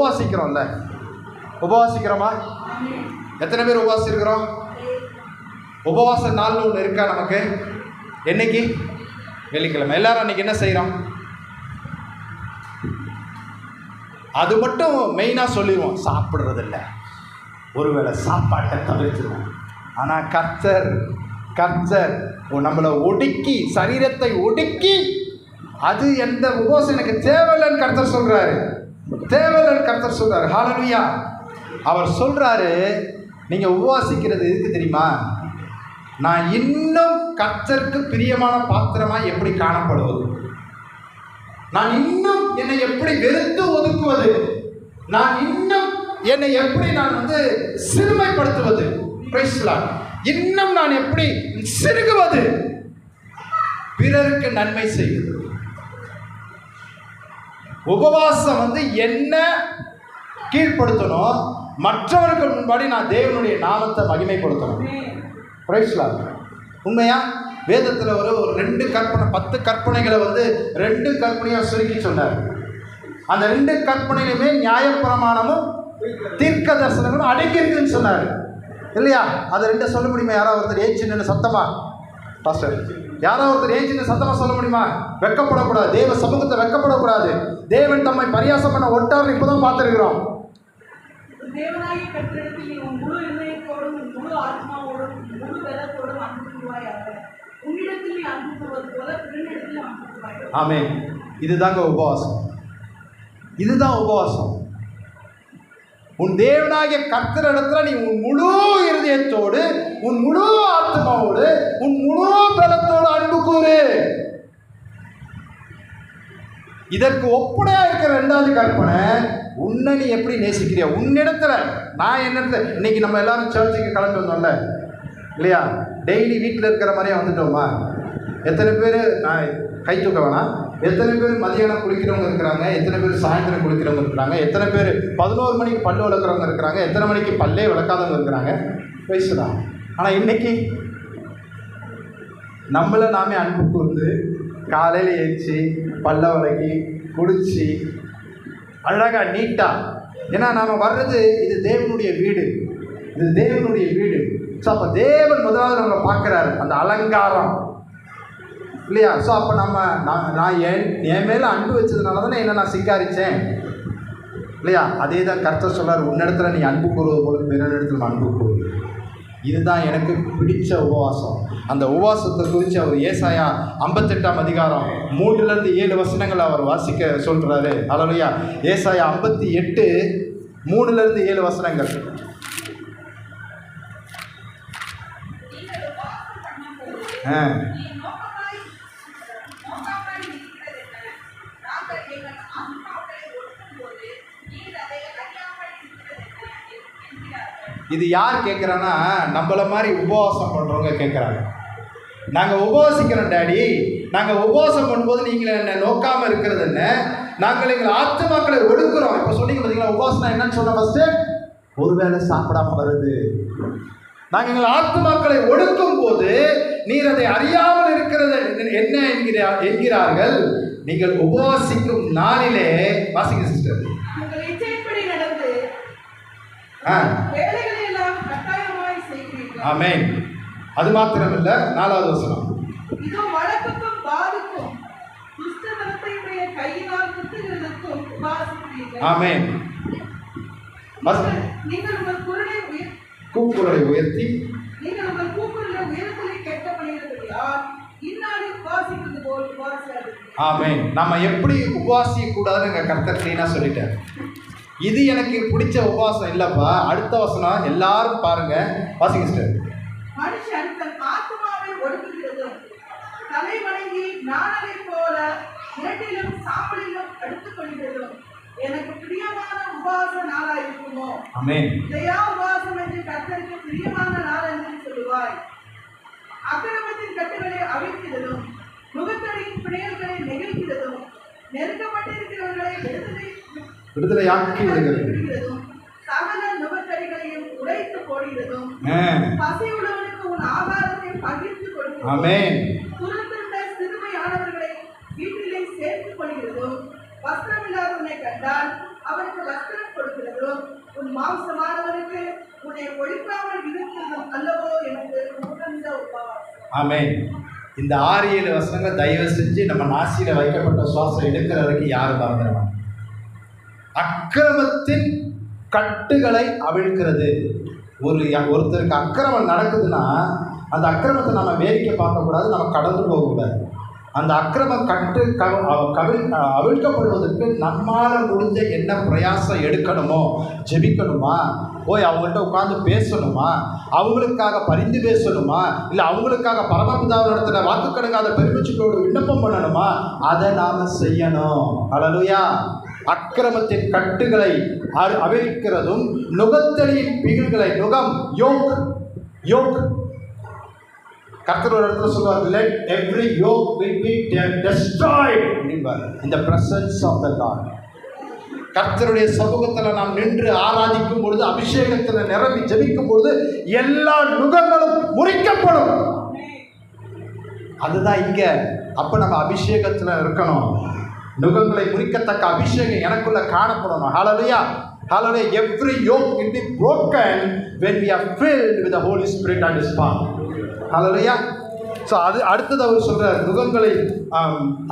உபவாசிக்கிறோமா? எத்தனை பேர் உபவாசிக்கிறோம்? உபவாச நாள்னு ஒன்று இருக்கா நமக்கு? என்னைக்கு? வெள்ளிக்கிழமை. எல்லாரும் அன்னைக்கு என்ன செய்கிறோம்? அது மட்டும் மெயினாக சொல்லிடுவோம், சாப்பிட்றதில்ல, ஒருவேளை சாப்பாட்டை தவிர்த்துருவோம். ஆனால் கர்த்தர் நம்மளை ஒடுக்கி, சரீரத்தை ஒடுக்கி, அது எந்த உபவாசம் எனக்கு தேவையில்லைன்னு கர்த்தர் சொல்கிறாரு. ஹல்லேலூயா. அவர் சொல்கிறாரு, நீங்கள் உபவாசிக்கிறது எதுக்கு தெரியுமா? நான் இன்னும் கர்த்தருக்கு பிரியமான பாத்திரமாக எப்படி காணப்படுவது, நான் இன்னும் என்னை எப்படி வெறுத்து ஒதுக்குவது, நான் இன்னும் என்னை எப்படி நான் சிறுமைப்படுத்துவது, இன்னும் நான் எப்படி சிறுகுவது, பிறருக்கு நன்மை செய்வது. உபவாசம் என்ன கீழ்ப்படுத்தணும், மற்றவர்கள் முன்பாடி நான் தேவனுடைய நாமத்தை மகிமைப்படுத்தணும். உண்மையா? வேதத்தில் ஒரு 2 கற்பனை, 10 கற்பனைகளை 2 கற்பனையாக சுருக்கி சொன்னார். அந்த 2 கற்பனையிலுமே நியாயப்பிரமாணமும் தீர்க்க தரிசனங்களும் அடங்கியிருக்குன்னு சொன்னார் இல்லையா? அதை 2 சொல்ல முடியுமா? யாராவது ஒருத்தர் ஏஞ்சின்னு சத்தமா, பாஸ்டர் யாராவது ஒருத்தர் ஏஞ்சின்னு சத்தமா சொல்ல முடியுமா? வெக்கப்படக்கூடாது, தேவ சமூகத்தை வெக்கப்படக்கூடாது. தேவன் தம்மை பரியாசம் பண்ண ஒட்டார் இப்போதான் பார்த்துருக்கிறோம். தேவனாகிய கர்த்தரிடத்தில் உன் முழு இதயத்தோடும் முழு ஆத்மாவோடும் முழு பலத்தோடும் அன்பு கூறுவாயாக. உன்னிடத்தில் நீ அன்பு கூறுவது போல பிறனிடத்தில் அன்பு கூறுவாய். ஆமென். இதுதாங்க உபவாசம். இதுதான் உபவாசம். உன் தேவனாகிய கர்த்தரிடத்துல நீ உன் முழு இருதயத்தோடு, உன் முழு ஆத்மாவோடு, உன் முழு பலத்தோடு அன்பு கூறு. இதற்கு ஒப்பனையா இருக்கிற இரண்டாவது கற்பனை, உன்னை நீ எப்படி நேசிக்கிறியா? உன்னிடத்துல நான் என்னிடத்துல இன்னைக்கு நம்ம எல்லாரும் சர்ச்சுக்கு கிளம்பி வந்தோம்ல இல்லையா? டெய்லி வீட்டில் இருக்கிற மாதிரியே வந்துட்டோமா? எத்தனை பேர், நான் கை தூக்க வேணாம், எத்தனை பேர் மதியானம் குளிக்கிறவங்க இருக்கிறாங்க, எத்தனை பேர் சாயந்தரம் குளிக்கிறவங்க இருக்கிறாங்க, எத்தனை பேர் 11 மணிக்கு பல்லு விளக்குறவங்க இருக்கிறாங்க, எத்தனை மணிக்கு பல்லே விளக்காதவங்க இருக்கிறாங்க. வயசுதான். ஆனால் இன்னைக்கு நம்மளை நாமே அன்பு கூர்ந்து காலையில் எழுச்சி பல்ல விளக்கி குடிச்சு அழகாக நீட்டாக, ஏன்னா நாம் வர்றது இது தேவனுடைய வீடு, இது தேவனுடைய வீடு. ஸோ அப்போ தேவன் முதலாவது நம்மளை பார்க்குறாரு, அந்த அலங்காரம் இல்லையா? ஸோ அப்போ நான் என் மேலே அன்பு வச்சதுனால தானே என்ன நான் சிங்காரித்தேன் இல்லையா? அதே தான் கர்த்தர் சொல்கிறார், உன்னிடத்துல நீ அன்பு கூறுவது போல பிறனிடத்துல அன்பு கூறு. இதுதான் எனக்கு பிடிச்ச உபவாசம். அந்த உபவாசத்தை குறித்து அவர் ஏசாயா 58ஆம் அதிகாரம் 3-7 வசனங்கள் அவர் வாசிக்க சொல்கிறாரு. அல்லேலூயா. ஏசாயா 58 3-7 வசனங்கள். இது யார் கேட்குறான்னா, நம்மள மாதிரி உபவாசம் பண்ணுறவங்க கேட்குறாங்க. நாங்கள் உபவாசிக்கிறோம் டேடி, நாங்கள் உபவாசம் பண்ணும்போது நீங்கள் என்ன நோக்காமல் இருக்கிறது என்ன? நாங்கள் எங்கள் ஆத்துமாக்களை ஒடுக்குறோம். இப்போ சொன்னீங்க பார்த்தீங்களா, உபவாசம் என்னன்னு சொன்ன ஃபஸ்ட்டு, ஒருவேளை சாப்பிடாம வருது. நாங்கள் எங்கள் ஆத்துமாக்களை ஒடுக்கும் போது நீர் அதை அறியாமல் இருக்கிறது என்ன என்கிறார்கள். நீங்கள் உபவாசிக்கும் நாளிலே, வாசிங்க சிஸ்டர், ஆமென். அது மாத்திரமல்ல, 4வது வசனம், இதோ வழக்குக்கும் பாதுக்கும் துஷ்டதனத்தையுடைய கையினால் குத்துகிறதற்கும் உபவாசிக்கிறீர்கள். ஆமென். நீங்கள் உங்கள் கூக்குரலை உயர்த்தி நீங்கள் உங்கள் கூக்குரலை உயரத்திலே கேட்க பண்ணியிருக்கிறீர்கள். இந்நாளில் உபவாசிக்கிறது போல் உபவாசியாதீர்கள். ஆமென். நம்ம எப்படி உபவாசிக்க கூடாதுன்னு எங்கள் கர்த்தர் க்ளீனாக சொல்லிட்டார். இது எனக்கு பிடிச்ச உபவாசம் இல்லைப்பா. அடுத்த வசனம் எல்லாரும் பாருங்க, வாசிங்க சிஸ்டர். மனுஷன் தன் ஆத்துமாவை ஒடுக்குகிறதும் தலை வணங்கி நாணலை போல இரட்டிலும் சாம்பலிலும் எடுத்துக் கொள்கிறதும் எனக்கு பிரியமான உபவாச நாளா இருக்குமோ? ஆமென். தயா உபவாசம் என்று கர்த்தருக்கு பிரியமான நாள் என்று சொல்லுவாய். அக்கிரமத்தின் கட்டுகளை அவிழ்க்கிறதும் முகத்தடியின் பிணையல்களை நெகிழ்கிறதும் நெருக்கப்பட்டிருக்கிறவர்களை விடுதலையாக்கி விடுகிறதும் சகல முகத்தடிகளையும் உடைத்து போடுகிறதும் பசி உள்ளவனுக்கு உன் ஆகாரத்தை பகிர்ந்து கொடுக்கிறதும் ஆமென். துருத்துண்ட சிறுமையானவர்களை வீட்டிலே சேர்த்துக் கொள்கிறதும் வஸ்திரமில்லாதவனை கண்டால் அவனுக்கு வஸ்திரம் கொடுக்கிறதும் உன் மாம்சமானவனுக்கு உன்னை ஒழிக்காமல் இருக்கிறதும் அல்லவோ எனக்கு உகந்த உபவாசம். ஆமென். இந்த 6-7 வசனங்கள் தயவு செஞ்சு நம்ம நாசியில் வைக்கப்பட்ட சுவாசம் எடுக்கிற வரைக்கும் யாரும் மறந்துடுவாங்க. அக்கிரமத்தின் கட்டுகளை அவிழ்க்கிறது. ஒருத்தருக்கு அக்கிரமம் நடக்குதுன்னா அந்த அக்கிரமத்தை நம்ம வேடிக்கை பார்க்கக்கூடாது, நம்ம கடந்து போகக்கூடாது. அந்த அக்கிரமம் அவிழ்க்கப்படுவதற்கு நம்மால் முடிஞ்ச என்ன பிரயாசம் எடுக்கணுமோ, ஜெபிக்கணுமா, போய் அவங்கள்ட்ட உட்காந்து பேசணுமா, அவங்களுக்காக பரிந்து பேசணுமா, இல்லை அவங்களுக்காக பரமபிதாவிடத்தில் வாக்குக்கடங்காத பெருமிச்சுக்கோடு விண்ணப்பம் பண்ணணுமா, அதை நாம் செய்யணும். ஹல்லேலூயா. அக்கிரமத்தின் கட்டுகளை அவிழ்க்கிறதும் நுகத்தடியின் பிகில்களை, நுகம், யோக் கர்த்தர் ஒரு இடத்துல சொல்வார், let every yoke will be destroyed in the presence of the Lord. கர்த்தருடைய சமூகத்தில் நாம் நின்று ஆராதிக்கும் பொழுது, அபிஷேகத்தில் நிரம்பி ஜெபிக்கும் பொழுது எல்லா நுகங்களும் முறிக்கப்படும். அதுதான் இங்க. அப்ப நம்ம அபிஷேகத்தில் இருக்கணும். நுகங்களை முறிக்கத்தக்க அபிஷேகம் எனக்குள்ள காணப்படணும். ஹல்லேலூயா. Hallelujah. Every yoke will be broken when we are filled with the Holy Spirit and His power. Hallelujah. So அது அடுத்தது அவர் சொல்கிறார், நுகங்களை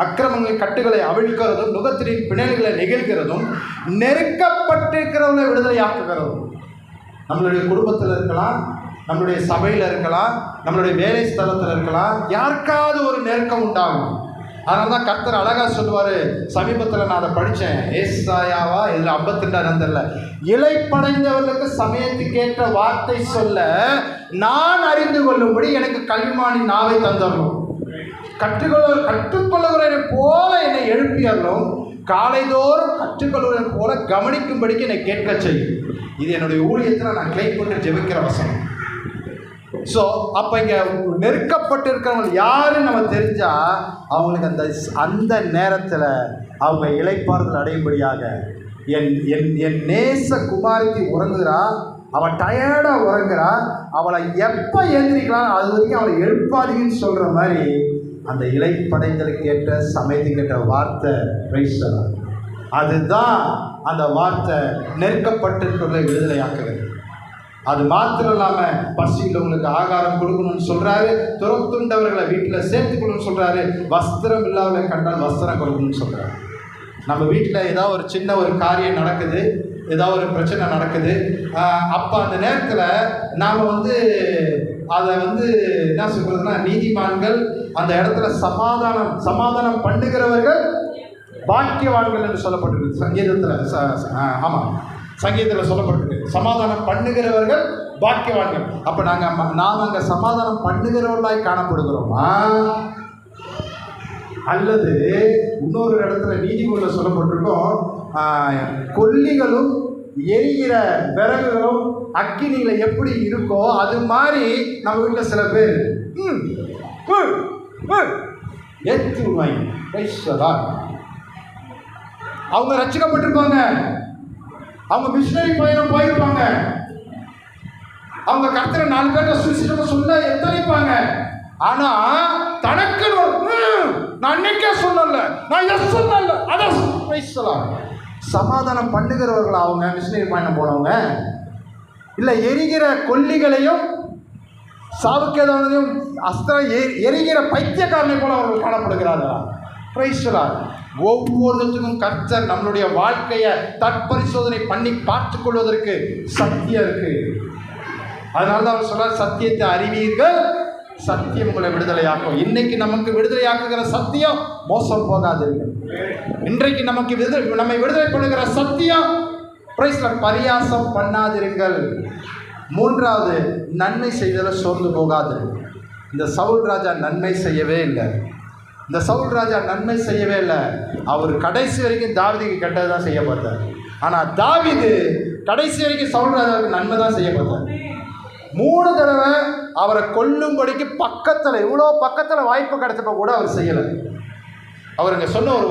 அக்கிரமங்களின் கட்டுகளை அவிழ்க்கிறதும் நுகத்தின் பிணைல்களை நெகிழ்கிறதும் நெருக்கப்பட்டிருக்கிறவங்களை விடுதலையாக்குகிறதும். நம்மளுடைய குடும்பத்தில் இருக்கலாம், நம்மளுடைய சபையில் இருக்கலாம், நம்மளுடைய வேலை ஸ்தலத்தில் இருக்கலாம், யாருக்காவது ஒரு நெருக்கம் உண்டாகும். அதனால தான் கர்த்தர் அழகா சொல்லுவார். சமீபத்தில் நான் அதை படித்தேன், ஏசாயாவா இதில் 52 தெரியல, இலைப்படைந்தவர்களுக்கு சமயத்துக்கேற்ற வார்த்தை சொல்ல நான் அறிந்து கொள்ளும்படி எனக்கு கல்விமானி நாவை தந்தரணும், கற்றுக்கொள்ளுகிறவரை போல என்னை எழுப்பியறலும், காலைதோறும் கற்றுக்கொள்வதை போல கவனிக்கும்படிக்கு என்னை கேட்க செய்யும். இது என்னுடைய ஊழியத்தில் நான் கிளைம் பண்ணி ஜெபிக்கிற வசனம். ஸோ அப்போ இங்கே நெருக்கப்பட்டு இருக்கிறவங்க யாருன்னு நம்ம தெரிஞ்சால் அவங்களுக்கு அந்த நேரத்தில் அவங்க இளைப்பாறுதல் அடையும்படியாக, என் நேச குமாரத்தி உறங்குறா, அவள் டயர்டாக உறங்குறா, அவளை எப்போ எழுந்திரிக்கலாம் அது வரைக்கும் அவளை எழுப்பாதீங்கன்னு சொல்கிற மாதிரி அந்த இலைப்படைதலுக்கு ஏற்ற சமயத்துக்கு ஏற்ற வார்த்தை பேசுகிறார். அதுதான் அந்த வார்த்தை நெருக்கப்பட்டிருக்கிற விடுதலையாக்குறது. அது மாத்திரம் இல்லாமல் பசியில்லவங்களுக்கு ஆகாரம் கொடுக்கணும்னு சொல்கிறாரு, துரத்துண்டவர்களை வீட்டில் சேர்த்துக்கணும்னு சொல்கிறாரு, வஸ்திரம் இல்லாதவர்களை கண்டால் வஸ்திரம் கொடுக்கணும்னு சொல்கிறாரு. நம்ம வீட்டில் ஏதாவது ஒரு சின்ன ஒரு காரியம் நடக்குது, ஏதாவது ஒரு பிரச்சனை நடக்குது, அப்போ அந்த நேரத்தில் நாம் அதை என்ன சொல்கிறதுனா, நீதிமான்கள் அந்த இடத்துல சமாதானம் பண்ணுகிறவர்கள் பாக்கியவான்கள் என்று சொல்லப்பட்டிருக்கு சங்கீதத்தில். ஆமாம், சங்கீதத்தில் சொல்லப்பட்டிருக்கு, சமாதானம் பண்ணுகிறவர்கள் பாக்கியவான்கள். அப்போ நாம் அங்கே சமாதானம் பண்ணுகிறவர்களாய் காணப்படுகிறோமா, அல்லது இன்னொரு இடத்துல நீதிமொழியில் சொல்லப்பட்டிருக்கோம், கொல்லிகளும் எரிகிற விறகுகளும் அக்கினியில் எப்படி இருக்கோ அது மாதிரி நம்ம வீட்டில் சில பேர் ஏற்றி விடுவாங்க. அவங்க ரட்சிக்கப்பட்டிருப்பாங்க, அவங்க மிஷனரி பயணம் போயிருப்பாங்க, அவங்க கர்த்தரை 4 பேர்ட்ட சுவிசேஷம் சொல்ல எத்தனைப்பாங்க. ஆனா தனக்கு நான் அன்னைக்கே சொன்னல, நான் எஸ் சொன்னல, அதான் சமாதானம் பண்ணுகிறவர்கள் அவங்க மிஷனரி பயணம் போனவங்க. இல்லை எரிகிற கொல்லிகளையும் சாவுக்கேதானதையும் எரிகிற பைத்தியக்காரனை போல அவர்கள் காணப்படுகிறார்களா? பிரைஸ்தலார். ஒவ்வொருத்துக்கும் கர்த்தர் நம்மளுடைய வாழ்க்கையை தற்பரிசோதனை பண்ணி பார்த்துக் கொள்வதற்கு சத்தியம் இருக்கு. அதனால தான் அவர் சொல்றார், சத்தியத்தை அறிவீர்கள், சத்தியம் உங்களை விடுதலையாக்கும். இன்னைக்கு நமக்கு விடுதலையாக்குகிற சத்தியம் மோசம் போகாதீர்கள். இன்றைக்கு நம்மை விடுதலை பண்ணுகிற சத்தியம் பரியாசம் பண்ணாதிருங்கள். 3வது, நன்மை செய்தல சோர்ந்து போகாது. இந்த சவுல் ராஜா நன்மை செய்யவே இல்லை. அவர் கடைசி வரைக்கும் தாவீதுக்கு கெட்டது தான் செய்யப்பட்டார். ஆனால் தாவீது கடைசி வரைக்கும் சவுல் ராஜாவுக்கு நன்மை தான் செய்யப்பட்டார். 3 தடவை அவரை கொல்லும்படிக்கு இவ்வளோ பக்கத்தில் வாய்ப்பு கிடைச்சப்ப கூட அவர் செய்யலை. அவர் இங்கே சொன்ன ஒரு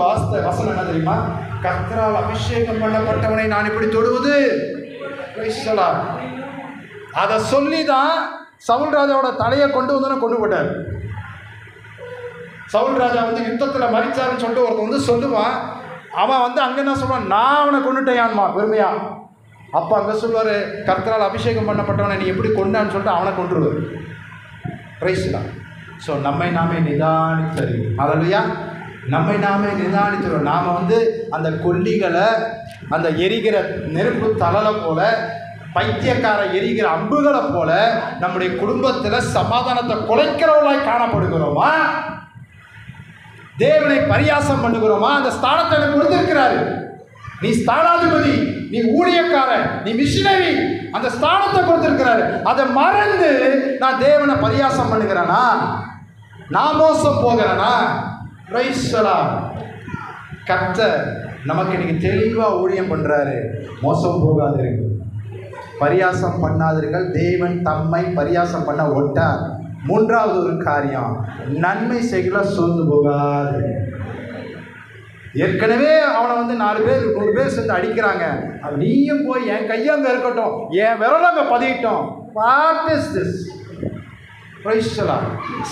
வசனம் என்ன தெரியுமா? கர்த்தரால் அபிஷேகம் பண்ணப்பட்டவனை நான் இப்படி தொடுவது. அதை சொல்லி தான் சவுல் ராஜாவோட தலையை கொண்டு போட்டார். சவுல் ராஜா யுத்தத்தில் மரிச்சாருன்னு சொல்லிட்டு ஒருத்தன் சொல்லுவான். அவன் அங்கே என்ன சொல்லுவான், நான் அவனை கொண்டுட்டேயான்மா பெருமையா. அப்போ அங்கே சொல்லுவார், கர்த்தரால் அபிஷேகம் பண்ணப்பட்டவனை நீ எப்படி கொண்டான்னு சொல்லிட்டு அவனை கொண்டுருவார். பிரைஸ்தான். ஸோ நம்மை நாமே நிதானித்தறிவோம். அல்லேலூயா. நம்மை நாமே நிதானித்தறிவோம். நாம் அந்த கொல்லிகளை, அந்த எரிகிற நெருப்பு தழலை போல, பைத்தியக்கார எரிகிற அம்புகளை போல நம்முடைய குடும்பத்தில் சமாதானத்தை குலைக்கிறவர்களாய் காணப்படுகிறோமா? தேவனை பரியாசம் பண்ணுகிறோமா? அந்த ஸ்தானத்தை எனக்கு கொடுத்திருக்கிறாரு. நீ ஸ்தானாதிபதி, நீ ஊழியக்காரன், நீ மிஷினரி, அந்த ஸ்தானத்தை கொடுத்திருக்கிறாரு. அதை மறந்து நான் தேவனை பரியாசம் பண்ணுகிறேனா? நான் மோசம் போகிறேனா? கர்த்தர் நமக்கு இன்னைக்கு தெளிவாக ஊழியம் பண்றாரு. மோசம் போகாதீர்கள், பரியாசம் பண்ணாதீர்கள். தேவன் தம்மை பரியாசம் பண்ண ஒட்டார். 3வது ஒரு காரியம், நன்மை செய்யல சோர்ந்து போகாது. ஏற்கனவே அவனை 4 பேர் 100 பேர் சேர்ந்து அடிக்கிறாங்க. நீயும் போய் என் கையை அங்கே இருக்கட்டும், என் விரல அங்கே பதிக்கிட்டோம். What is this?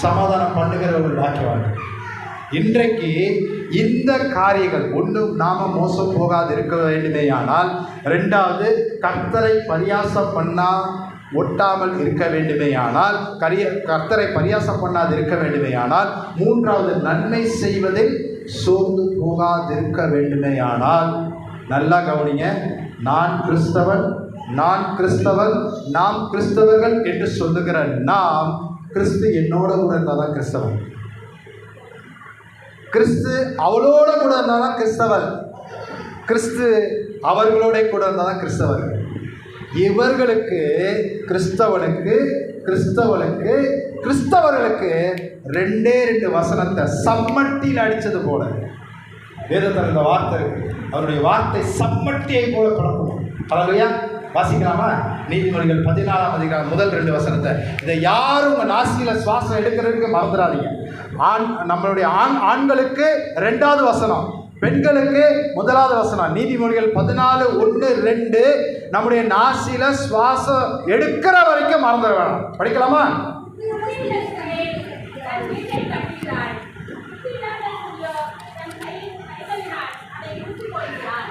சமாதானம் பண்ணுகிறவர்கள் பாக்கியவான்கள். இன்றைக்கு இந்த காரியங்கள் ஒன்றும் நாம மோசம் போகாது இருக்க வேண்டுமேயானால், 2வது கர்த்தரை பரியாசம் பண்ணா ஒட்டாமல் இருக்க வேண்டுமேயானால், கர்த்தரை பரியாசம் பண்ணாது இருக்க வேண்டுமேயானால், 3வது நன்மை செய்வதில் சோர்ந்து போகாதிருக்க வேண்டுமேயானால், நல்லா கவனிங்க. நான் கிறிஸ்தவன், நான் கிறிஸ்தவன், நாம் கிறிஸ்தவர்கள் என்று சொல்லுகிற நாம், கிறிஸ்து என்னோட கூட இருந்தால் தான் கிறிஸ்தவன். கிறிஸ்து அவளோட கூட இருந்தால் தான் கிறிஸ்தவன். கிறிஸ்து அவர்களோட கூட இருந்தால் தான் கிறிஸ்தவர்கள். இவர்களுக்கு கிறிஸ்தவனுக்கு கிறிஸ்தவனுக்கு கிறிஸ்தவர்களுக்கு ரெண்டே ரெண்டு வசனத்தை சம்மட்டியில் அடித்தது போல வேதத்தில் இந்த வார்த்தை இருக்கு. அவருடைய வார்த்தை சம்மட்டியை போல பழக்கணும். ஹல்லேலூயா. வாசிக்கலாமா? நீதிமொழிகள் 14ஆம் அதிகாரம் முதல் 2 வசனத்தை. இதை யாரும் உங்கள் நாசியில் சுவாசம் எடுக்கிறதுக்கு மறந்துடாதீங்க. நம்மளுடைய ஆண்களுக்கு 2வது வசனம், பெண்களுக்கு 1வது வசனம். நீதிமொழிகள் 14:1-2 நம்முடைய நாசியில சுவாசம் எடுக்கிற வரைக்கும் மறந்துட வேணாம். படிக்கலாமா?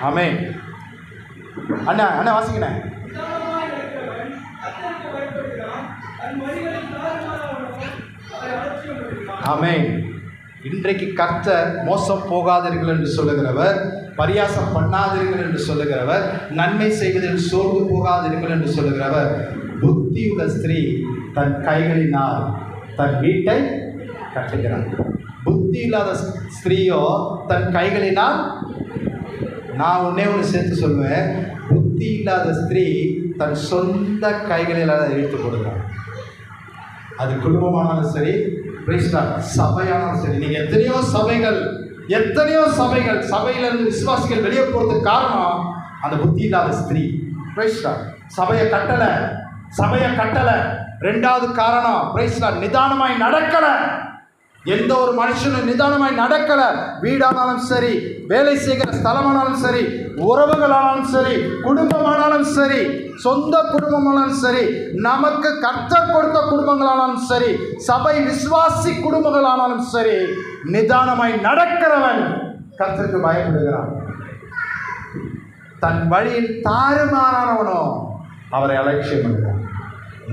ஆமென். அண்ணா அண்ணா வாசிக்கண்ணே. ஆமென். இன்றைக்கு கர்த்தர் மோசம் போகாதீர்கள் என்று சொல்லுகிறவர், பரியாசம் பண்ணாதீர்கள் என்று சொல்லுகிறவர், நன்மை செய்வதில் சோர்ந்து போகாதீர்கள் என்று சொல்லுகிறவர். புத்தியுள்ள ஸ்திரீ தன் கைகளினால் தன் வீட்டை கட்டுகிறார். புத்தி இல்லாத ஸ்திரீயோ தன் கைகளினால், நான் ஒன்னே ஒன்று சேர்த்து சொல்லுவேன், புத்தி இல்லாத ஸ்திரீ தன் சொந்த கைகளில் அதை இழுத்து கொடுக்கிறார். அது குடும்பமானாலும் சரி, சபையானாலும் சரி. நீங்கள் எத்தனையோ சபைகள் சபையிலிருந்து விசுவாசிகள் வெளியே போகிறதுக்கு காரணம் அந்த புத்தி இல்லாத ஸ்திரீ. சபையை கட்டலை. 2வது காரணம் நிதானமாய் நடக்கலை. எந்த ஒரு மனுஷனும் நிதானமாய் நடக்கல. வீடானாலும் சரி, வேலை செய்கிற ஸ்தலமானாலும் சரி, உறவுகளானாலும் சரி, குடும்பமானாலும் சரி, சொந்த குடும்பமானாலும் சரி, நமக்கு கர்த்தர் கொடுத்த குடும்பங்களானாலும் சரி, சபை விசுவாசி குடும்பங்களானாலும் சரி, நிதானமாய் நடக்கிறவன் கர்த்தருக்கு பயப்படுகிறான். தன் வழியில் தாறுமாறானவனோ அவரை அலட்சியம் பண்ணுகிறான்.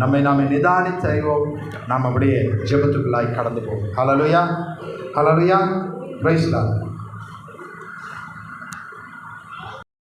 நாம நிதானித்து அறிவோம். நாம் அப்படியே ஜெபத்துக்குள்ளாய் கடந்து போவோம். Hallelujah. Hallelujah. Praise the Lord.